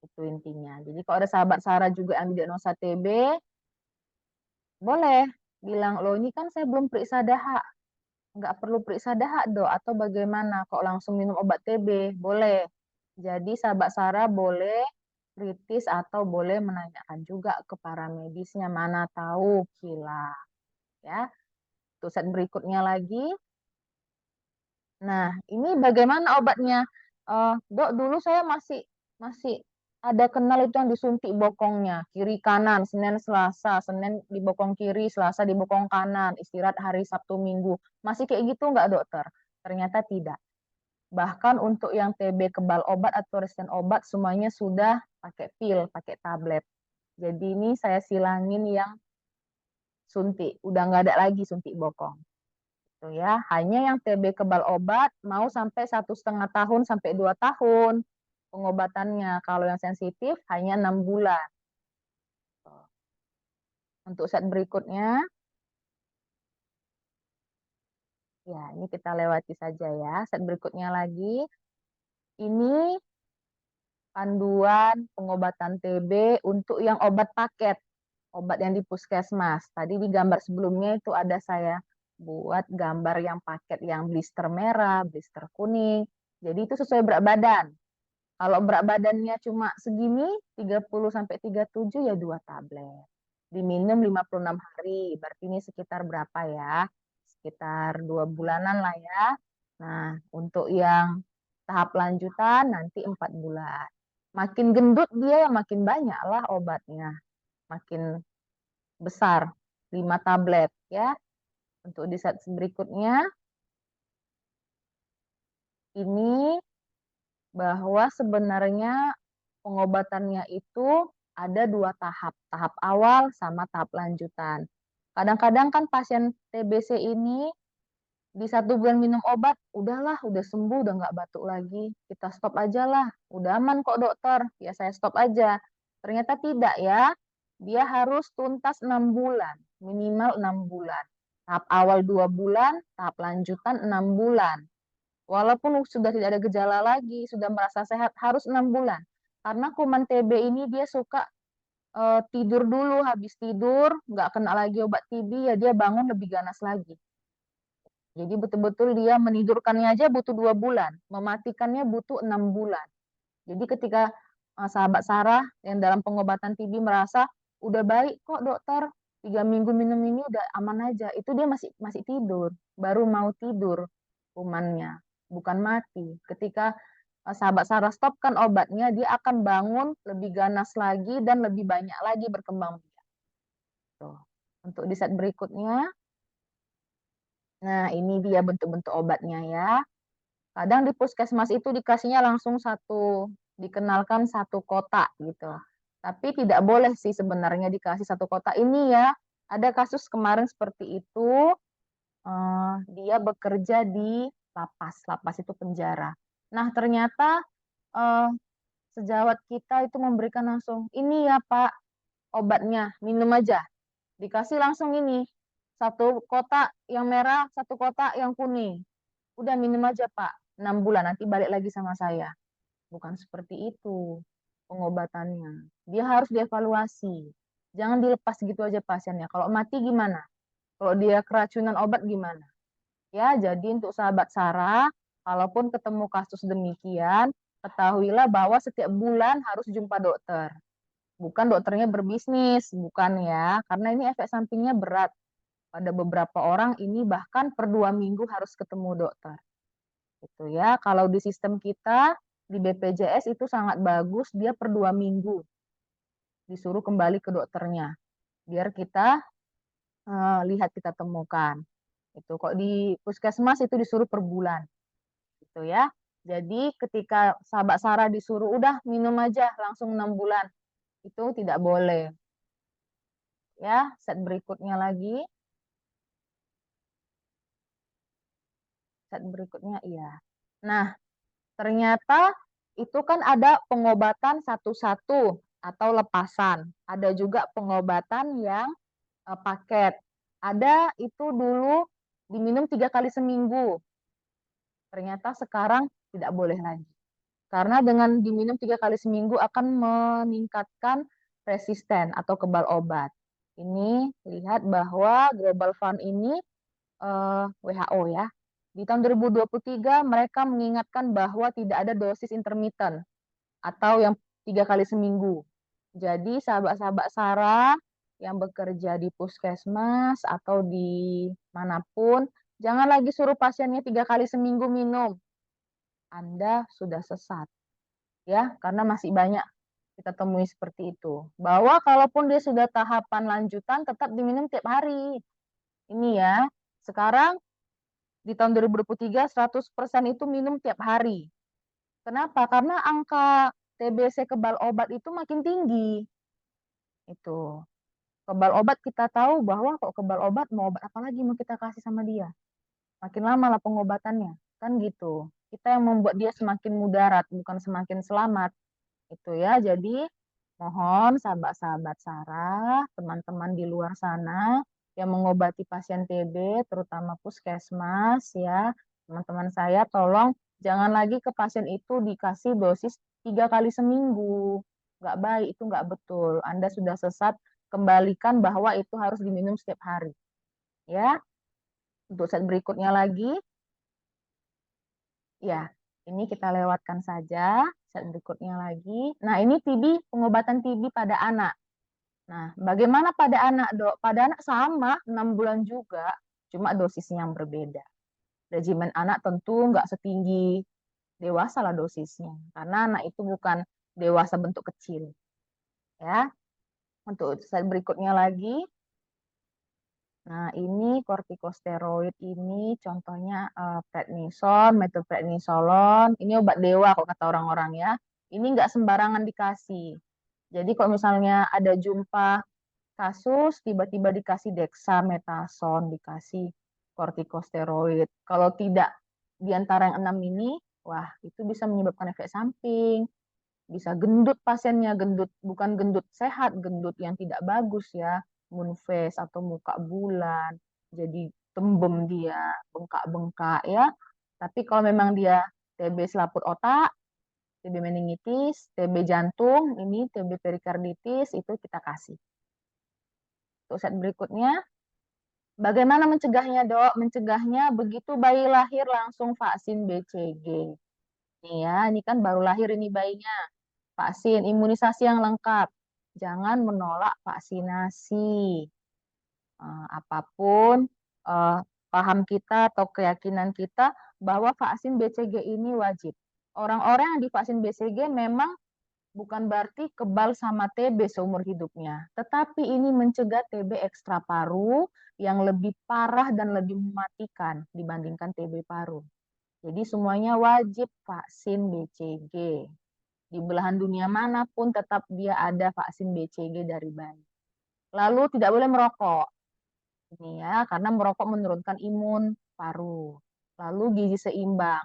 Itu intinya. Jadi kalau ada sahabat Sarah juga yang didiagnosa TB, boleh bilang, loh ini kan saya belum periksa dahak. Nggak perlu periksa dahak dok, atau bagaimana? Kok langsung minum obat TB? Boleh. Jadi sahabat Sarah boleh kritis atau boleh menanyakan juga ke para medisnya, mana tahu kila. Ya. Tuh set berikutnya lagi. Nah, ini bagaimana obatnya? Dok, dulu saya masih ada kenal itu yang disuntik bokongnya, kiri kanan, Senin Selasa, Senin di bokong kiri, Selasa di bokong kanan, istirahat hari Sabtu Minggu. Masih kayak gitu nggak dokter? Ternyata tidak. Bahkan untuk yang TB kebal obat atau resisten obat semuanya sudah pakai pil, pakai tablet. Jadi ini saya silangin yang suntik, udah nggak ada lagi suntik bokong. Tuh ya, hanya yang TB kebal obat mau sampai 1,5 tahun sampai 2 tahun pengobatannya. Kalau yang sensitif hanya 6 bulan. Untuk set berikutnya, ya ini kita lewati saja ya. Set berikutnya lagi, ini panduan pengobatan TB untuk yang obat paket, obat yang di puskesmas. Tadi di gambar sebelumnya itu ada saya buat gambar yang paket yang blister merah, blister kuning. Jadi itu sesuai berat badan. Kalau berat badannya cuma segini, 30-37 ya 2 tablet. Diminum 56 hari, berarti ini sekitar berapa ya? Sekitar 2 bulanan lah ya. Nah, untuk yang tahap lanjutan nanti 4 bulan. Makin gendut dia ya makin banyak lah obatnya. Makin besar, 5 tablet ya. Untuk di set berikutnya, ini bahwa sebenarnya pengobatannya itu ada 2 tahap, tahap awal sama tahap lanjutan. Kadang-kadang kan pasien TBC ini di 1 bulan minum obat, udahlah, udah sembuh, udah nggak batuk lagi, kita stop aja lah, udah aman kok dokter, ya saya stop aja. Ternyata tidak ya, dia harus tuntas 6 bulan, minimal 6 bulan. Tahap awal 2 bulan, tahap lanjutan 6 bulan. Walaupun sudah tidak ada gejala lagi, sudah merasa sehat, harus 6 bulan. Karena kuman TB ini dia suka tidur dulu, habis tidur, nggak kena lagi obat TB, ya dia bangun lebih ganas lagi. Jadi betul-betul dia menidurkannya aja butuh 2 bulan, mematikannya butuh 6 bulan. Jadi ketika sahabat Sarah yang dalam pengobatan TB merasa udah baik kok dokter, 3 minggu minum ini udah aman aja, itu dia masih masih tidur, baru mau tidur kumannya, bukan mati. Ketika sahabat Sarah stopkan obatnya, dia akan bangun lebih ganas lagi dan lebih banyak lagi berkembang biak. Tuh. Untuk di set berikutnya, nah ini dia bentuk-bentuk obatnya ya. Kadang di puskesmas itu dikasihnya langsung dikenalkan satu kotak gitu. Tapi tidak boleh sih sebenarnya dikasih satu kotak ini ya. Ada kasus kemarin seperti itu, dia bekerja di lapas, lapas itu penjara. Nah ternyata eh, sejawat kita itu memberikan langsung, ini ya Pak obatnya, minum aja. Dikasih langsung ini, satu kotak yang merah, satu kotak yang kuning. Udah minum aja Pak, 6 bulan nanti balik lagi sama saya. Bukan seperti itu pengobatannya. Dia harus dievaluasi. Jangan dilepas gitu aja pasiennya. Kalau mati gimana? Kalau dia keracunan obat gimana? Ya, jadi untuk sahabat Sarah, kalaupun ketemu kasus demikian, ketahuilah bahwa setiap bulan harus jumpa dokter. Bukan dokternya berbisnis, bukan ya. Karena ini efek sampingnya berat. Pada beberapa orang ini bahkan per 2 minggu harus ketemu dokter. Gitu ya. Kalau di sistem kita di BPJS itu sangat bagus, dia per 2 minggu disuruh kembali ke dokternya, biar kita lihat kita temukan. Itu kok di puskesmas itu disuruh per bulan, gitu ya. Jadi ketika sahabat Sarah disuruh udah minum aja langsung 6 bulan, itu tidak boleh. Ya, set berikutnya lagi. Set berikutnya iya. Nah, ternyata itu kan ada pengobatan satu-satu atau lepasan. Ada juga pengobatan yang paket. Ada itu dulu diminum 3 kali seminggu. Ternyata sekarang tidak boleh lagi. Karena dengan diminum 3 kali seminggu akan meningkatkan resisten atau kebal obat. Ini lihat bahwa Global Fund ini WHO ya. Di tahun 2023 mereka mengingatkan bahwa tidak ada dosis intermittent atau yang 3 kali seminggu. Jadi sahabat-sahabat Sarah yang bekerja di puskesmas atau di manapun, jangan lagi suruh pasiennya 3 kali seminggu minum. Anda sudah sesat, ya, karena masih banyak kita temui seperti itu. Bahwa kalaupun dia sudah tahapan lanjutan, tetap diminum tiap hari. Ini ya, sekarang di tahun 2023 100% itu minum tiap hari. Kenapa? Karena angka TBC kebal obat itu makin tinggi. Itu. Kebal obat kita tahu bahwa kok kebal obat mau obat apa lagi mau kita kasih sama dia. Makin lama lah pengobatannya. Kan gitu. Kita yang membuat dia semakin mudarat, bukan semakin selamat. Itu ya. Jadi mohon sahabat-sahabat Sarah, teman-teman di luar sana yang mengobati pasien TB, terutama puskesmas ya, teman-teman saya tolong jangan lagi ke pasien itu dikasih dosis 3 kali seminggu. Nggak baik, itu nggak betul. Anda sudah sesat, kembalikan bahwa itu harus diminum setiap hari. Ya, untuk set berikutnya lagi, ya, ini kita lewatkan saja. Set berikutnya lagi. Nah, ini TB, pengobatan TB pada anak. Nah, bagaimana pada anak, Dok? Pada anak sama, 6 bulan juga, cuma dosisnya yang berbeda. Regimen anak tentu nggak setinggi dewasa lah dosisnya, karena anak itu bukan dewasa bentuk kecil. Ya, untuk slide berikutnya lagi. Nah, ini kortikosteroid ini contohnya prednison, methylprednisolon. Ini obat dewa kok kata orang-orang ya. Ini nggak sembarangan dikasih. Jadi kalau misalnya ada jumpa kasus tiba-tiba dikasih dexamethasone, dikasih kortikosteroid. Kalau tidak di antara yang 6 ini, wah itu bisa menyebabkan efek samping. Bisa gendut pasiennya, gendut bukan gendut sehat, gendut yang tidak bagus ya, moon face atau muka bulan, jadi tembem dia, bengkak-bengkak ya. Tapi kalau memang dia TB selaput otak, TB meningitis, TB jantung, ini TB perikarditis, itu kita kasih. Untuk set berikutnya, Bagaimana mencegahnya, Dok? Mencegahnya begitu bayi lahir langsung vaksin BCG. Nih ya, ini kan baru lahir ini bayinya. Vaksin, imunisasi yang lengkap. Jangan menolak vaksinasi. Apapun eh, paham kita atau keyakinan kita bahwa vaksin BCG ini wajib. Orang-orang yang divaksin BCG memang bukan berarti kebal sama TB seumur hidupnya, tetapi ini mencegah TB ekstra paru yang lebih parah dan lebih mematikan dibandingkan TB paru. Jadi semuanya wajib vaksin BCG. Di belahan dunia manapun tetap dia ada vaksin BCG dari bayi. Lalu tidak boleh merokok. Ini ya, karena merokok menurunkan imun paru. Lalu gizi seimbang.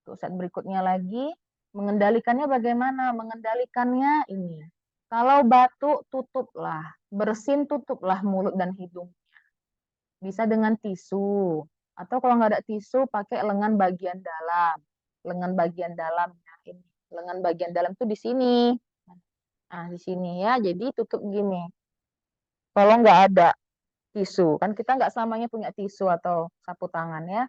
Untuk set berikutnya lagi, mengendalikannya bagaimana? Mengendalikannya ini. Kalau batuk, tutuplah. Bersin, tutuplah mulut dan hidung. Bisa dengan tisu. Atau kalau nggak ada tisu, pakai lengan bagian dalam. Lengan bagian dalam. Nah, ini. Lengan bagian dalam tuh di sini. Nah, di sini ya. Jadi tutup gini. Kalau nggak ada tisu, kan kita nggak selamanya punya tisu atau sapu tangan ya.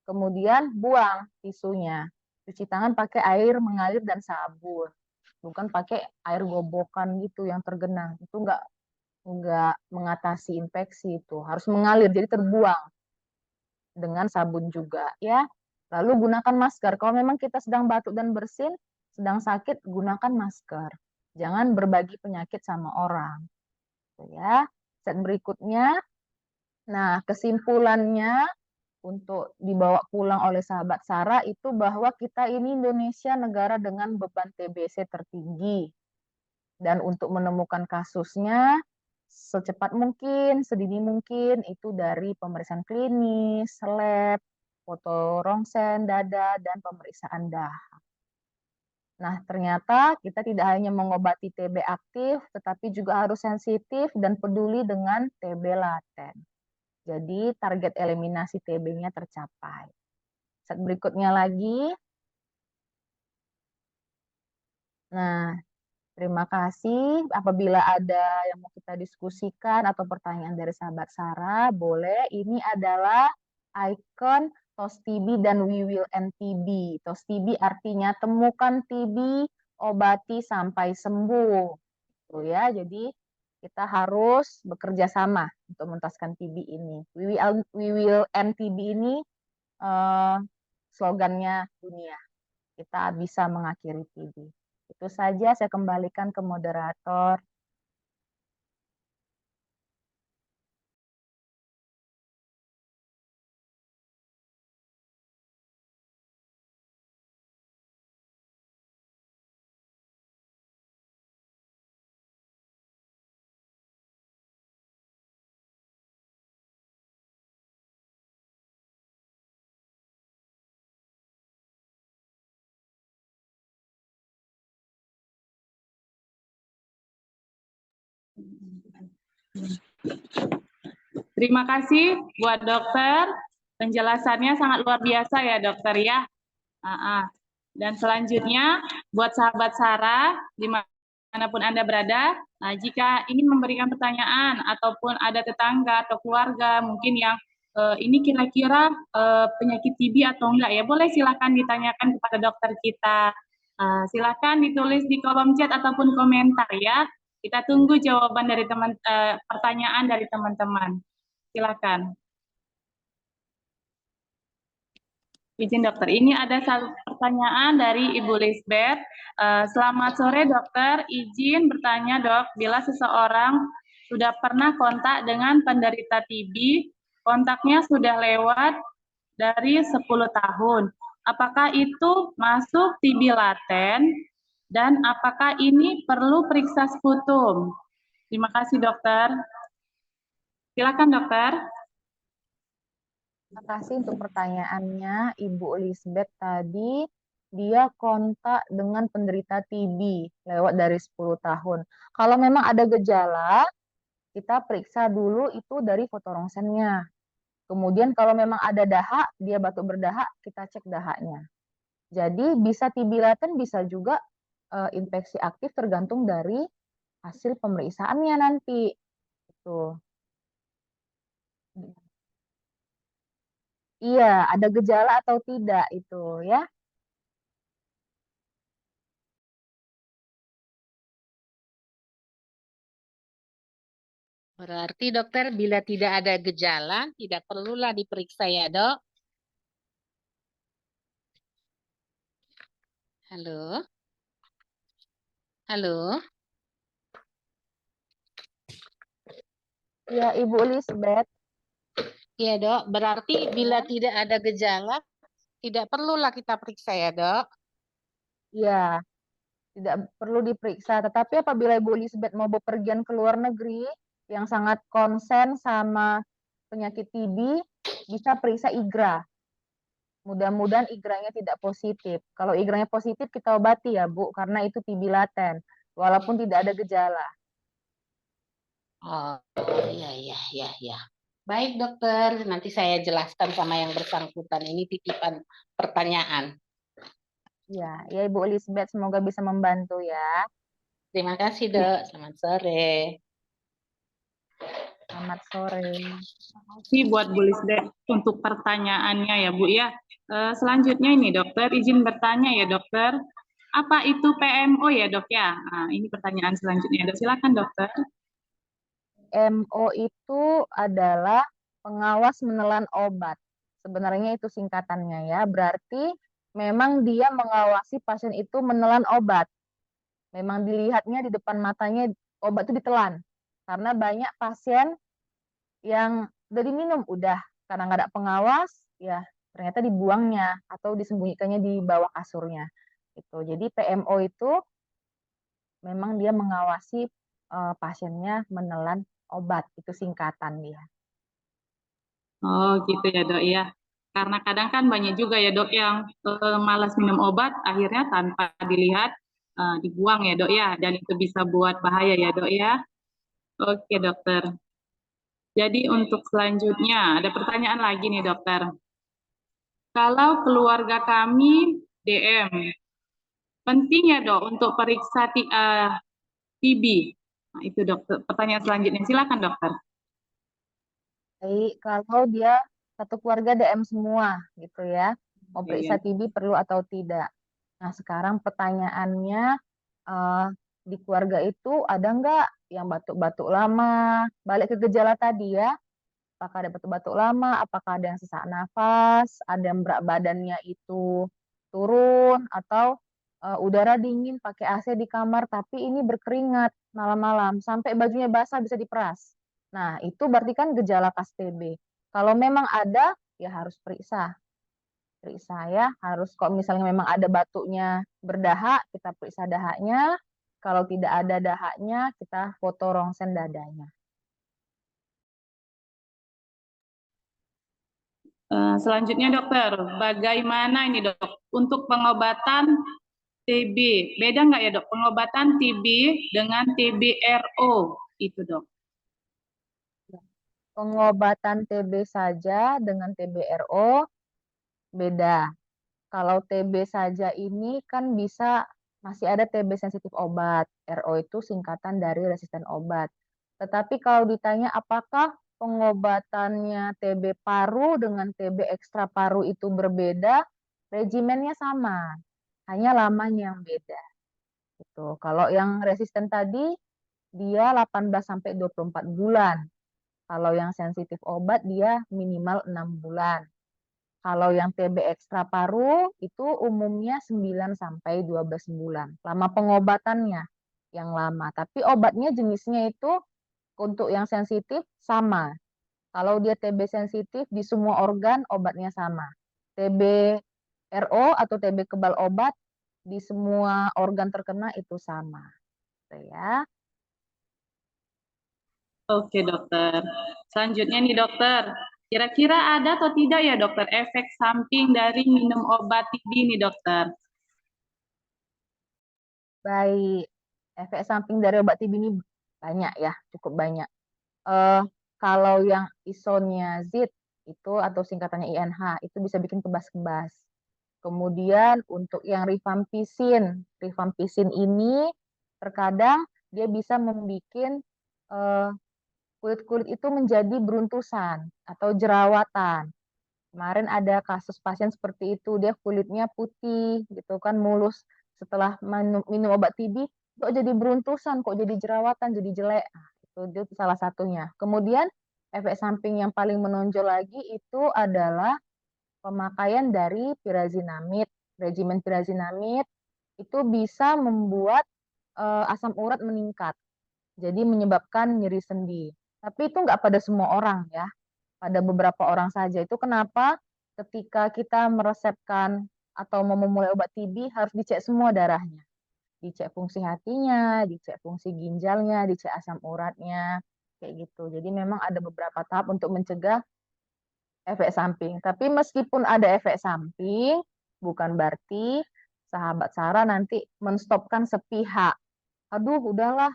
Kemudian buang tisunya. Cuci tangan pakai air mengalir dan sabun. Bukan pakai air gobokan gitu yang tergenang. Itu nggak mengatasi infeksi itu. Harus mengalir jadi terbuang dengan sabun juga ya. Lalu gunakan masker. Kalau memang kita sedang batuk dan bersin, sedang sakit, gunakan masker. Jangan berbagi penyakit sama orang. Ya. Set berikutnya. Nah, kesimpulannya untuk dibawa pulang oleh sahabat Sarah itu bahwa kita ini Indonesia negara dengan beban TBC tertinggi. Dan untuk menemukan kasusnya secepat mungkin, sedini mungkin itu dari pemeriksaan klinis, lab, foto rongsen dada, dan pemeriksaan dahak. Nah, ternyata kita tidak hanya mengobati TB aktif, tetapi juga harus sensitif dan peduli dengan TB laten. Jadi target eliminasi TB-nya tercapai. Set berikutnya lagi. Nah, terima kasih. Apabila ada yang mau kita diskusikan atau pertanyaan dari sahabat Sarah, boleh. Ini adalah ikon TOS TB dan We Will End TB. TOS TB artinya temukan TB, obati sampai sembuh. Gitu ya. Jadi kita harus bekerja sama untuk menuntaskan TB ini. We will End TB ini eh, slogannya dunia. Kita bisa mengakhiri TB. Itu saja, saya kembalikan ke moderator. Terima kasih buat dokter. Penjelasannya sangat luar biasa ya dokter ya. Dan selanjutnya buat sahabat Sarah, dimanapun Anda berada, jika ingin memberikan pertanyaan ataupun ada tetangga atau keluarga mungkin yang ini kira-kira penyakit TB atau enggak ya, boleh silakan ditanyakan kepada dokter kita. Silakan ditulis di kolom chat ataupun komentar ya. Kita tunggu jawaban dari pertanyaan dari teman-teman. Silakan. Izin dokter, ini ada satu pertanyaan dari Ibu Lisbeth. Selamat sore dokter, izin bertanya dok, bila seseorang sudah pernah kontak dengan penderita TB, kontaknya sudah lewat dari 10 tahun. Apakah itu masuk TB laten dan apakah ini perlu periksa sputum? Terima kasih dokter. Silakan dokter. Terima kasih untuk pertanyaannya, Ibu Elizabeth tadi. Dia kontak dengan penderita TB lewat dari 10 tahun. Kalau memang ada gejala, kita periksa dulu itu dari foto rongsennya. Kemudian kalau memang ada dahak, dia batuk berdahak, kita cek dahaknya. Jadi bisa TB laten, bisa juga infeksi aktif tergantung dari hasil pemeriksaannya nanti. Gitu. Iya, ada gejala atau tidak itu ya. Berarti dokter bila tidak ada gejala, tidak perlulah diperiksa ya dok. Halo, halo. Ya, Ibu Elizabeth. Iya dok, berarti bila tidak ada gejala, tidak perlulah kita periksa ya dok. Ya, tidak perlu diperiksa. Tetapi apabila Ibu Elizabeth mau bepergian ke luar negeri yang sangat konsen sama penyakit TB, bisa periksa IGRA. Mudah-mudahan IGRA-nya tidak positif. Kalau IGRA-nya positif, kita obati ya, Bu, karena itu TB laten, walaupun tidak ada gejala. Oh iya iya iya iya. Baik dokter, nanti saya jelaskan sama yang bersangkutan. Ini titipan pertanyaan. Ya, ya Ibu Elizabeth, semoga bisa membantu ya. Terima kasih dok, selamat sore. Selamat sore. Kasih buat Bu Lisde untuk pertanyaannya ya Bu ya. Selanjutnya ini dokter, izin bertanya ya dokter. Apa itu PMO ya dok ya? Nah, ini pertanyaan selanjutnya. Dok, silakan dokter. MO itu adalah pengawas menelan obat. Sebenarnya itu singkatannya ya. Berarti memang dia mengawasi pasien itu menelan obat. Memang dilihatnya di depan matanya obat itu ditelan. Karena banyak pasien yang udah diminum, udah karena nggak ada pengawas, ya ternyata dibuangnya atau disembunyikannya di bawah kasurnya. Itu. Jadi PMO itu memang dia mengawasi pasiennya menelan obat, itu singkatan dia. Oh gitu ya dok ya. Karena kadang kan banyak juga ya dok yang malas minum obat, akhirnya tanpa dilihat dibuang ya dok ya. Dan itu bisa buat bahaya ya dok ya. Oke dokter. Jadi untuk selanjutnya ada pertanyaan lagi nih dokter. Kalau keluarga kami DM, penting ya dok untuk periksa TB. Nah, itu dokter. Pertanyaan selanjutnya, silakan dokter. Baik, kalau dia satu keluarga DM semua gitu ya, mau periksa Iya. TB perlu atau tidak. Nah, sekarang pertanyaannya, eh, di keluarga itu ada nggak yang batuk-batuk lama? Balik ke gejala tadi ya, apakah ada batuk-batuk lama, apakah ada yang sesak nafas, ada yang berat badannya itu turun, atau udara dingin pakai AC di kamar, tapi ini berkeringat malam-malam, sampai bajunya basah bisa diperas. Nah, itu berarti kan gejala khas TB. Kalau memang ada, ya harus periksa. Periksa ya, harus kok misalnya memang ada batuknya berdahak, kita periksa dahaknya. Kalau tidak ada dahaknya, kita foto rongsen dadanya. Selanjutnya dokter, bagaimana ini dok untuk pengobatan TB? Beda nggak ya dok pengobatan TB dengan TBRO itu dok? Pengobatan TB saja dengan TBRO beda. Kalau TB saja ini kan bisa masih ada TB sensitif obat. RO itu singkatan dari resisten obat. Tetapi kalau ditanya apakah pengobatannya TB paru dengan TB ekstra paru itu berbeda, regimennya sama, hanya lamanya yang beda. Gitu. Kalau yang resisten tadi dia 18 sampai 24 bulan. Kalau yang sensitif obat dia minimal 6 bulan. Kalau yang TB ekstra paru itu umumnya 9 sampai 12 bulan. Lama pengobatannya yang lama. Tapi obatnya jenisnya itu untuk yang sensitif sama. Kalau dia TB sensitif di semua organ obatnya sama. TB RO atau TB kebal obat di semua organ terkena itu sama. Gitu ya. Oke dokter. Selanjutnya nih dokter, kira-kira ada atau tidak ya dokter efek samping dari minum obat TB nih dokter? Baik, efek samping dari obat TB ini banyak ya, cukup banyak. eh Kalau yang isoniazid itu atau singkatannya INH itu bisa bikin kebas-kebas. Kemudian untuk yang rifampicin ini terkadang dia bisa membuat kulit-kulit itu menjadi beruntusan atau jerawatan. Kemarin ada kasus pasien seperti itu, dia kulitnya putih gitu kan, mulus. Setelah minum obat TB, kok jadi beruntusan, kok jadi jerawatan, jadi jelek. Nah, itu salah satunya. Kemudian efek samping yang paling menonjol lagi itu adalah pemakaian dari pirazinamid. Regimen pirazinamid itu bisa membuat asam urat meningkat. Jadi menyebabkan nyeri sendi. Tapi itu nggak pada semua orang ya, pada beberapa orang saja. Itu kenapa ketika kita meresepkan atau mau memulai obat TB harus dicek semua darahnya. Dicek fungsi hatinya, dicek fungsi ginjalnya, dicek asam uratnya, kayak gitu. Jadi memang ada beberapa tahap untuk mencegah efek samping. Tapi meskipun ada efek samping, bukan berarti sahabat Sarah nanti menstopkan sepihak. Aduh, udahlah,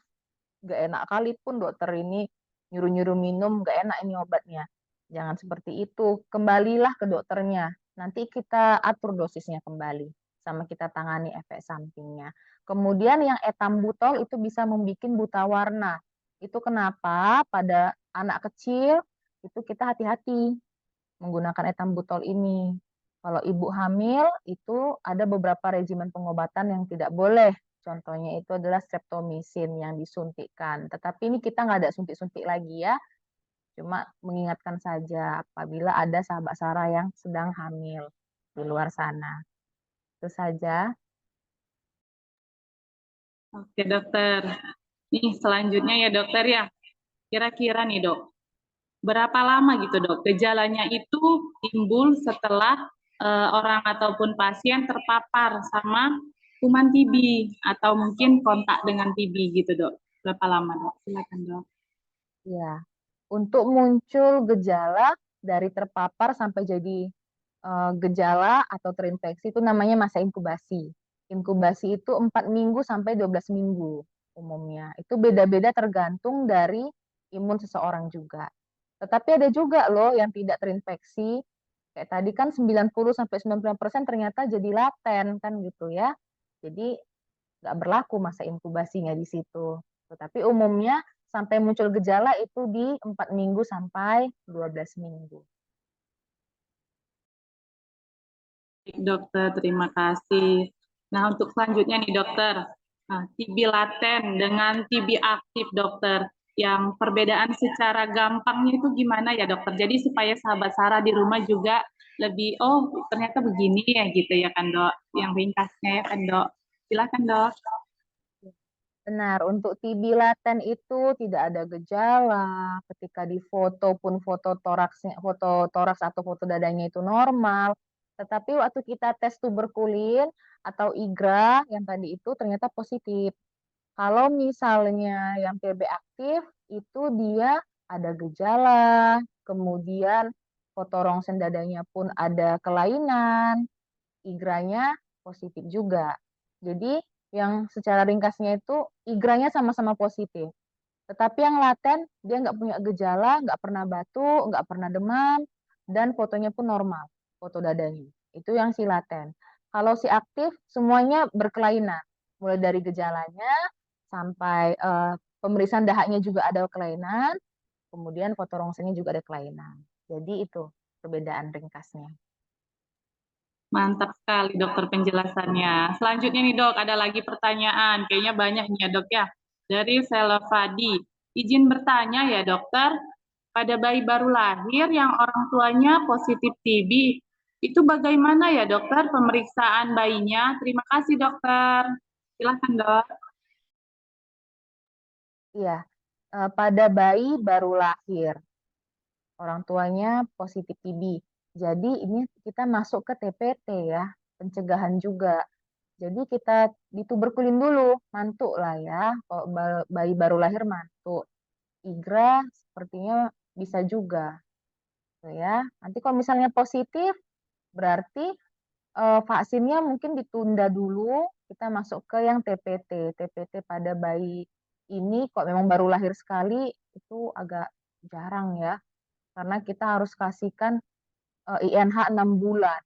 gak enak kali pun dokter ini nyuruh-nyuruh minum, gak enak ini obatnya. Jangan seperti itu. Kembalilah ke dokternya. Nanti kita atur dosisnya kembali. Sama kita tangani efek sampingnya. Kemudian yang etambutol itu bisa membuat buta warna. Itu kenapa pada anak kecil itu kita hati-hati menggunakan etambutol ini. Kalau ibu hamil itu ada beberapa regimen pengobatan yang tidak boleh. Contohnya itu adalah streptomycin yang disuntikkan. Tetapi ini kita nggak ada suntik-suntik lagi ya. Cuma mengingatkan saja apabila ada sahabat Sarah yang sedang hamil di luar sana. Itu saja. Oke, dokter. Nih, selanjutnya ya, dokter ya. Kira-kira nih, Dok, berapa lama gitu, Dok, gejalanya itu timbul setelah orang ataupun pasien terpapar sama kuman TB atau mungkin kontak dengan TB gitu, Dok? Berapa lama, Dok? Silakan, Dok. Ya, untuk muncul gejala dari terpapar sampai jadi gejala atau terinfeksi itu namanya masa inkubasi. Inkubasi itu 4 minggu sampai 12 minggu umumnya. Itu beda-beda tergantung dari imun seseorang juga. Tetapi ada juga loh yang tidak terinfeksi. Kayak tadi kan 90 sampai 90% ternyata jadi laten kan gitu ya. Jadi nggak berlaku masa inkubasinya di situ. Tetapi umumnya sampai muncul gejala itu di 4 minggu sampai 12 minggu. Dokter, terima kasih. Nah, untuk selanjutnya nih, dokter. Nah, TB laten dengan TB aktif, dokter. Yang perbedaan secara gampangnya itu gimana ya, dokter? Jadi supaya sahabat Sarah di rumah juga lebih, oh ternyata begini ya gitu ya kan, Dok? Yang ringkasnya ya kan, Dok? Silakan, Dok. Benar, untuk TB laten itu tidak ada gejala. Ketika di foto pun foto toraks atau foto dadanya itu normal. Tetapi waktu kita tes tuberkulin atau IGRA yang tadi itu ternyata positif. Kalau misalnya yang TB aktif itu dia ada gejala, kemudian foto rongsen dadanya pun ada kelainan, IGRA-nya positif juga. Jadi yang secara ringkasnya itu IGRA-nya sama-sama positif. Tetapi yang laten dia nggak punya gejala, nggak pernah batuk, nggak pernah demam, dan fotonya pun normal, foto dadanya. Itu yang si laten. Kalau si aktif semuanya berkelainan, mulai dari gejalanya sampai pemeriksaan dahaknya juga ada kelainan, kemudian foto rongsennya juga ada kelainan. Jadi itu perbedaan ringkasnya. Mantap sekali dokter penjelasannya. Selanjutnya nih dok, ada lagi pertanyaan. Kayaknya banyak nih ya dok ya. Dari Selvadi. Izin bertanya ya dokter, pada bayi baru lahir yang orang tuanya positif TB, itu bagaimana ya dokter pemeriksaan bayinya? Terima kasih dokter. Silahkan dok. Iya, pada bayi baru lahir, orang tuanya positif TB. Jadi ini kita masuk ke TPT ya, pencegahan juga. Jadi kita dituberkulin dulu, mantuk lah ya. Kalau bayi baru lahir mantuk. IGRA sepertinya bisa juga. Tuh ya. Nanti kalau misalnya positif, berarti vaksinnya mungkin ditunda dulu. Kita masuk ke yang TPT. TPT pada bayi ini kok memang baru lahir sekali, itu agak jarang ya. Karena kita harus kasihkan INH 6 bulan.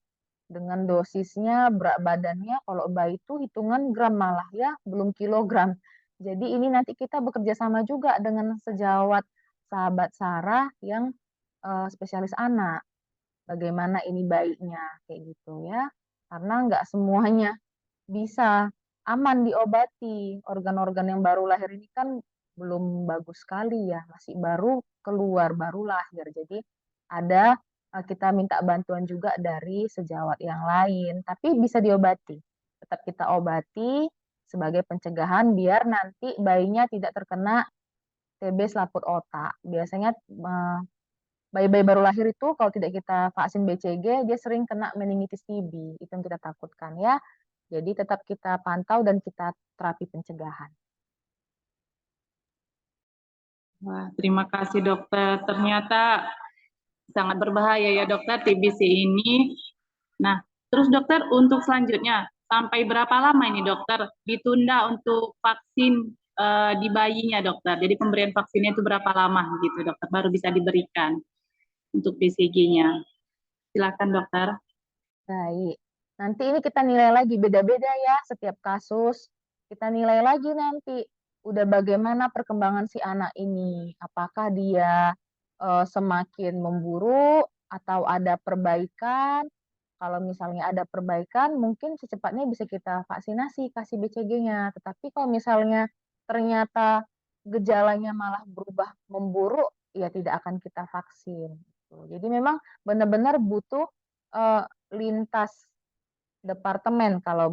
Dengan dosisnya, berat badannya, kalau bayi itu hitungan gram malah ya, belum kilogram. Jadi ini nanti kita bekerja sama juga dengan sejawat sahabat Sarah yang spesialis anak. bagaimana ini baiknya, kayak gitu ya. Karena nggak semuanya bisa aman diobati. Organ-organ yang baru lahir ini kan belum bagus sekali ya, masih baru keluar, baru lahir. Jadi ada kita minta bantuan juga dari sejawat yang lain, tapi bisa diobati. Tetap kita obati sebagai pencegahan biar nanti bayinya tidak terkena TB selaput otak. Biasanya bayi-bayi baru lahir itu kalau tidak kita vaksin BCG, dia sering kena meningitis TB. Itu yang kita takutkan ya. Jadi tetap kita pantau dan kita terapi pencegahan. Wah, terima kasih dokter. Ternyata sangat berbahaya ya dokter TBC ini. Nah, terus dokter untuk selanjutnya sampai berapa lama ini dokter ditunda untuk vaksin di bayinya dokter? Jadi pemberian vaksinnya itu berapa lama gitu dokter baru bisa diberikan untuk BCG-nya? Silakan dokter. Baik. Nanti ini kita nilai lagi beda-beda ya setiap kasus. Kita nilai lagi nanti udah bagaimana perkembangan si anak ini. Apakah dia semakin memburuk atau ada perbaikan? Kalau misalnya ada perbaikan, mungkin secepatnya bisa kita vaksinasi, kasih BCG-nya. Tetapi kalau misalnya ternyata gejalanya malah berubah memburuk, ya tidak akan kita vaksin. Jadi memang benar-benar butuh lintas departemen kalau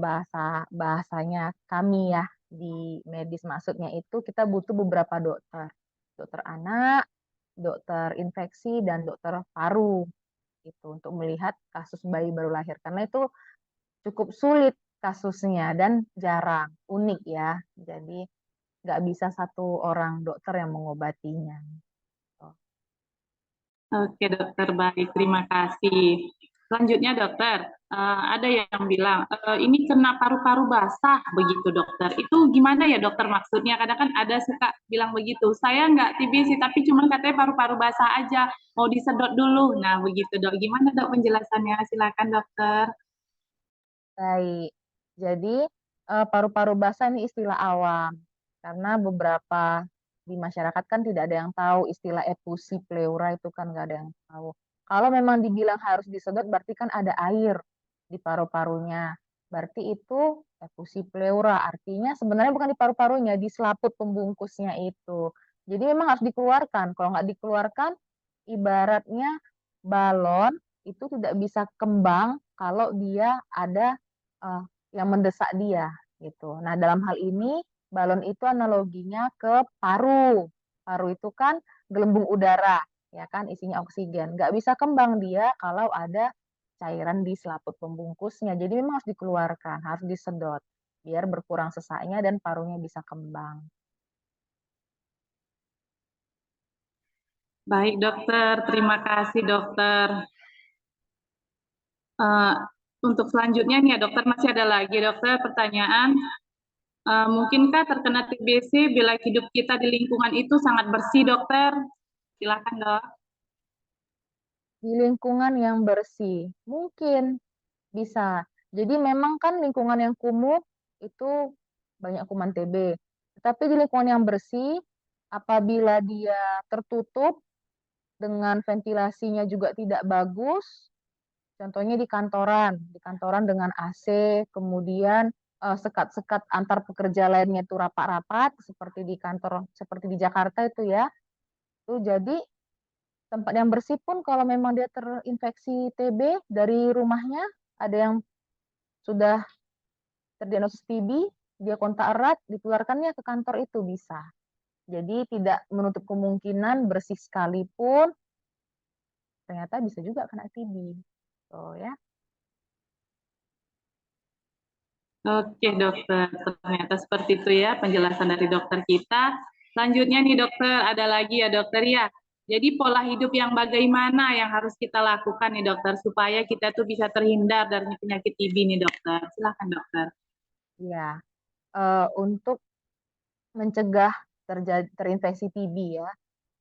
bahasanya kami ya di medis, maksudnya itu kita butuh beberapa dokter. Dokter anak, dokter infeksi, dan dokter paru itu untuk melihat kasus bayi baru lahir karena itu cukup sulit kasusnya dan jarang, unik ya. Jadi nggak bisa satu orang dokter yang mengobatinya. Oke dokter, baik, terima kasih. Selanjutnya dokter, ada yang bilang ini kena paru-paru basah begitu dokter. Itu gimana ya dokter maksudnya? Kadang kan ada suka bilang begitu. Saya nggak TBC tapi cuma katanya paru-paru basah aja. Mau disedot dulu. Nah begitu dok. Gimana dok penjelasannya? Silakan dokter. Baik, jadi paru-paru basah ini istilah awam karena beberapa di masyarakat kan tidak ada yang tahu istilah efusi pleura itu kan nggak ada yang tahu. Kalau memang dibilang harus disedot berarti kan ada air di paru-parunya. Berarti itu efusi pleura. Artinya sebenarnya bukan di paru-parunya, di selaput pembungkusnya itu. Jadi memang harus dikeluarkan. Kalau nggak dikeluarkan, ibaratnya balon itu tidak bisa kembang kalau dia ada yang mendesak dia gitu. Nah, dalam hal ini balon itu analoginya ke paru. Paru itu kan gelembung udara, ya kan, isinya oksigen. Nggak bisa kembang dia kalau ada cairan di selaput pembungkusnya. Jadi memang harus dikeluarkan, harus disedot biar berkurang sesaknya dan parunya bisa kembang. Baik dokter, terima kasih dokter. Untuk selanjutnya nih ya dokter, masih ada lagi dokter pertanyaan. Mungkinkah terkena TBC bila hidup kita di lingkungan itu sangat bersih dokter? Silakan dok. Di lingkungan yang bersih, mungkin bisa. Jadi memang kan lingkungan yang kumuh itu banyak kuman TB. Tetapi di lingkungan yang bersih, apabila dia tertutup dengan ventilasinya juga tidak bagus, contohnya di kantoran dengan AC, kemudian sekat-sekat antar pekerja lainnya itu rapat-rapat, seperti di kantor, seperti di Jakarta itu ya. Itu jadi tempat yang bersih pun kalau memang dia terinfeksi TB dari rumahnya, ada yang sudah terdiagnosis TB, dia kontak erat, ditularkannya ke kantor itu bisa. Jadi tidak menutup kemungkinan bersih sekalipun ternyata bisa juga kena TB. So ya. Oke dokter, ternyata seperti itu ya penjelasan dari dokter kita. Selanjutnya nih dokter, ada lagi ya dokter ya. Jadi pola hidup yang bagaimana yang harus kita lakukan nih dokter supaya kita tuh bisa terhindar dari penyakit TB nih dokter. Silakan dokter. Ya, untuk mencegah terinfeksi TB ya,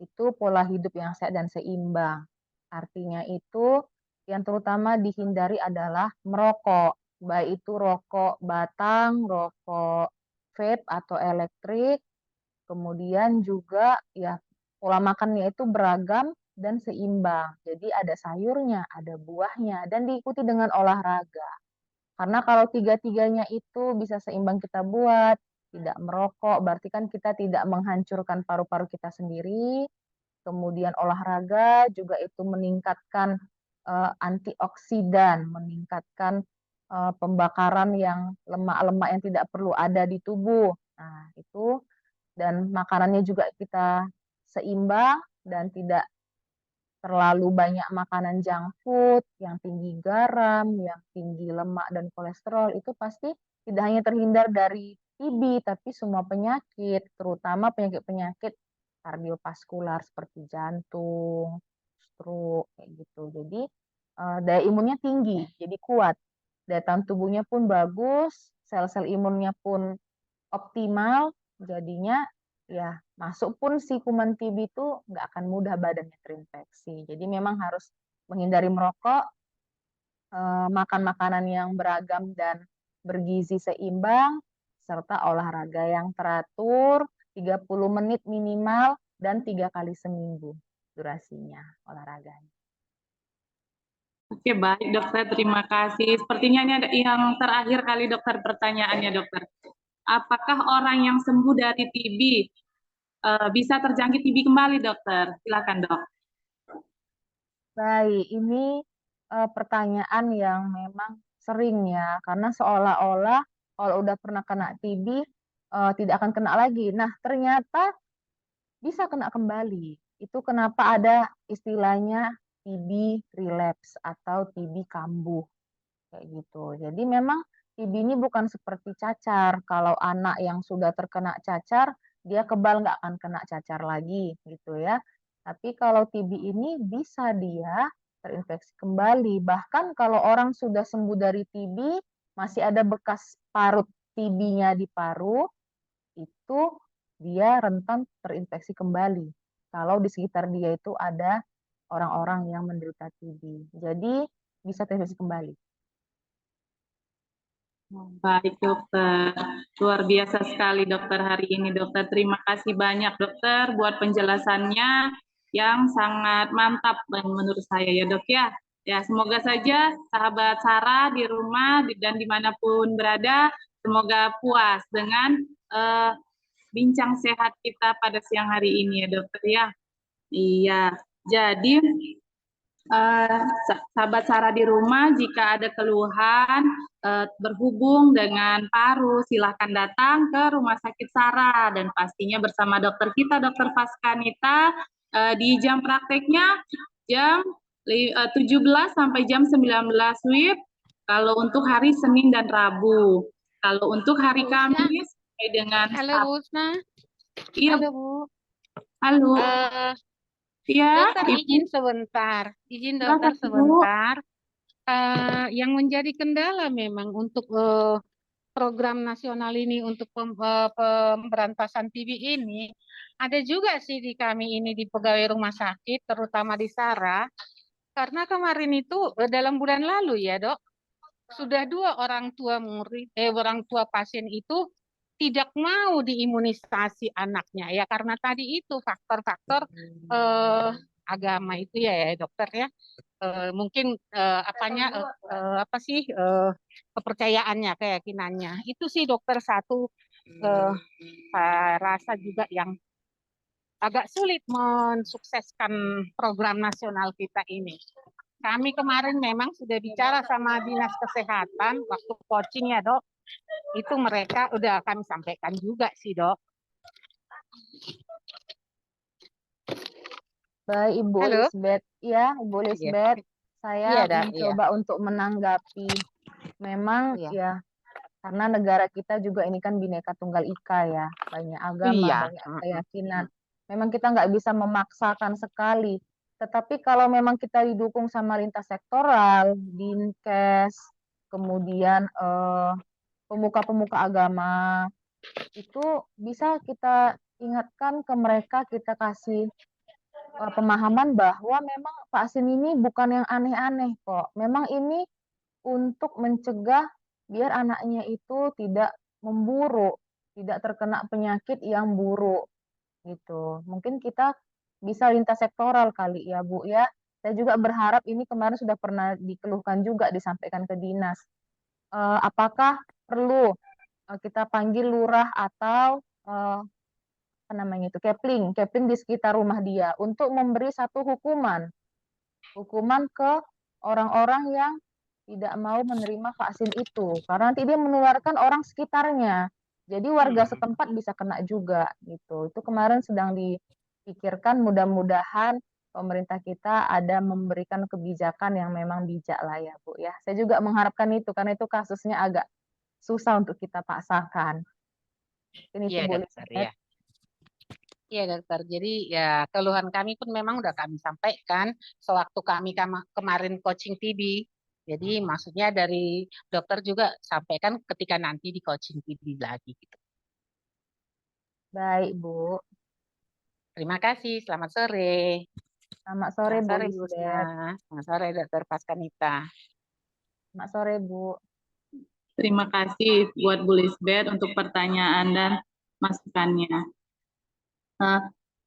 itu pola hidup yang sehat dan seimbang. Artinya itu yang terutama dihindari adalah merokok, baik itu rokok batang, rokok vape atau elektrik, kemudian juga ya pola makannya itu beragam, dan seimbang. Jadi ada sayurnya, ada buahnya, dan diikuti dengan olahraga. Karena kalau tiga-tiganya itu bisa seimbang kita buat, tidak merokok, berarti kan kita tidak menghancurkan paru-paru kita sendiri. Kemudian olahraga juga itu meningkatkan antioksidan, meningkatkan pembakaran yang lemak-lemak yang tidak perlu ada di tubuh. Nah, itu dan makanannya juga kita seimbang dan tidak terlalu banyak makanan junk food yang tinggi garam, yang tinggi lemak dan kolesterol, itu pasti tidak hanya terhindar dari TB, tapi semua penyakit, terutama penyakit-penyakit kardiovaskular seperti jantung, stroke, kayak gitu. Jadi daya imunnya tinggi, jadi kuat. Daya tahan tubuhnya pun bagus, sel-sel imunnya pun optimal, jadinya ya masuk pun si kuman TB itu nggak akan mudah badannya terinfeksi. Jadi memang harus menghindari merokok, makan makanan yang beragam dan bergizi seimbang, serta olahraga yang teratur, 30 menit minimal, dan 3 kali seminggu durasinya olahraganya. Oke, baik dokter, terima kasih. Sepertinya ini ada yang terakhir kali dokter pertanyaannya dokter. Apakah orang yang sembuh dari TB bisa terjangkit TB kembali dokter? Silakan dok. Baik, ini pertanyaan yang memang sering ya, karena seolah-olah kalau udah pernah kena TB tidak akan kena lagi. Nah, ternyata bisa kena kembali. Itu kenapa ada istilahnya TB relapse atau TB kambuh kayak gitu. Jadi memang TB ini bukan seperti cacar. Kalau anak yang sudah terkena cacar, dia kebal nggak akan kena cacar lagi gitu ya. Tapi kalau TB ini bisa dia terinfeksi kembali. Bahkan kalau orang sudah sembuh dari TB, masih ada bekas parut TB-nya di paru, itu dia rentan terinfeksi kembali. Kalau di sekitar dia itu ada orang-orang yang menderita TB. Jadi bisa terinfeksi kembali. Baik dokter, luar biasa sekali dokter hari ini dokter. Terima kasih banyak dokter buat penjelasannya yang sangat mantap menurut saya ya dok ya. Ya semoga saja sahabat Sarah di rumah dan dimanapun berada, semoga puas dengan bincang sehat kita pada siang hari ini ya dokter ya. Iya, jadi sahabat Sarah di rumah, jika ada keluhan berhubung dengan paru, silahkan datang ke Rumah Sakit Sarah dan pastinya bersama dokter kita, Dokter Faskanita, di jam prakteknya jam 17 sampai jam 19 WIB, kalau untuk hari Senin dan Rabu. Kalau untuk hari Kamis sampai dengan Halo Bu Usna. Iya. Halo Bu. Halo. Ya, dokter izin sebentar, dokter sebentar. Yang menjadi kendala memang untuk program nasional ini untuk pemberantasan TB ini, ada juga sih di kami ini di pegawai rumah sakit, terutama di Sarah, karena kemarin itu dalam bulan lalu ya dok, sudah 2 orang tua pasien itu tidak mau diimunisasi anaknya ya karena tadi itu faktor-faktor agama itu ya dokter ya. Mungkin apa sih kepercayaannya, keyakinannya. Itu sih dokter satu saya rasa juga yang agak sulit mensukseskan program nasional kita ini. Kami kemarin memang sudah bicara sama Dinas Kesehatan waktu coaching ya dok. Itu mereka udah kami sampaikan juga sih dok. Baik Ibu Lisbeth, ya Ibu Lisbeth, saya mencoba untuk menanggapi. Memang ya karena negara kita juga ini kan Bhinneka Tunggal Ika ya, banyak agama, banyak keyakinan. Memang kita nggak bisa memaksakan sekali. Tetapi kalau memang kita didukung sama lintas sektoral, Dinkes, kemudian pemuka-pemuka agama, itu bisa kita ingatkan ke mereka, kita kasih pemahaman bahwa memang vaksin ini bukan yang aneh-aneh kok. Memang ini untuk mencegah biar anaknya itu tidak memburuk, tidak terkena penyakit yang buruk gitu. Mungkin kita bisa lintas sektoral kali ya Bu ya. Saya juga berharap ini kemarin sudah pernah dikeluhkan juga disampaikan ke dinas. Apakah perlu kita panggil lurah atau apa namanya itu kepling di sekitar rumah dia untuk memberi satu hukuman ke orang-orang yang tidak mau menerima vaksin itu karena nanti dia menularkan orang sekitarnya. Jadi warga setempat bisa kena juga gitu. Itu kemarin sedang dipikirkan, mudah-mudahan pemerintah kita ada memberikan kebijakan yang memang bijak lah ya Bu ya. Saya juga mengharapkan itu karena itu kasusnya agak susah untuk kita paksakan. Ini Iya, itu Bu dokter, Lisbeth. ya. Iya, dokter. Jadi ya keluhan kami pun memang udah kami sampaikan sewaktu kami kemarin coaching TB. Jadi maksudnya dari dokter juga sampaikan ketika nanti di coaching TB lagi gitu. Baik Bu. Terima kasih. Selamat sore. Selamat sore Selamat Bu sore, Bu Husna. Lisbeth. Selamat sore, Dokter Paskanita. Selamat sore Bu. Terima kasih buat Bu Lisbeth untuk pertanyaan dan masukannya.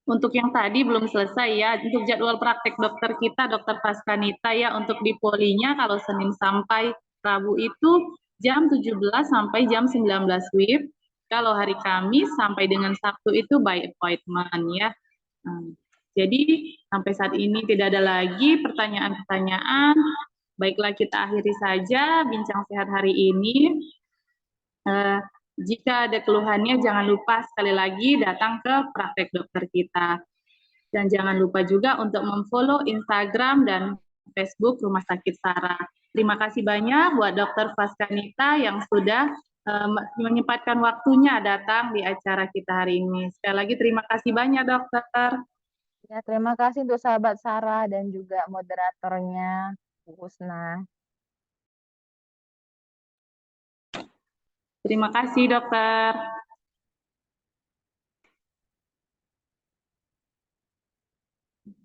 Untuk yang tadi belum selesai ya, untuk jadwal praktek dokter kita, Dokter Paskanita ya, untuk di polinya kalau Senin sampai Rabu itu jam 17 sampai jam 19 WIB. Kalau hari Kamis sampai dengan Sabtu itu by appointment ya. Jadi sampai saat ini tidak ada lagi pertanyaan-pertanyaan. Baiklah kita akhiri saja bincang sehat hari ini. Jika ada keluhannya, jangan lupa sekali lagi datang ke praktek dokter kita. Dan jangan lupa juga untuk memfollow Instagram dan Facebook Rumah Sakit Sara. Terima kasih banyak buat Dokter Paskanita yang sudah menyempatkan waktunya datang di acara kita hari ini. Sekali lagi terima kasih banyak dokter. Ya, terima kasih untuk sahabat Sarah dan juga moderatornya Bu Husna. Terima kasih dokter.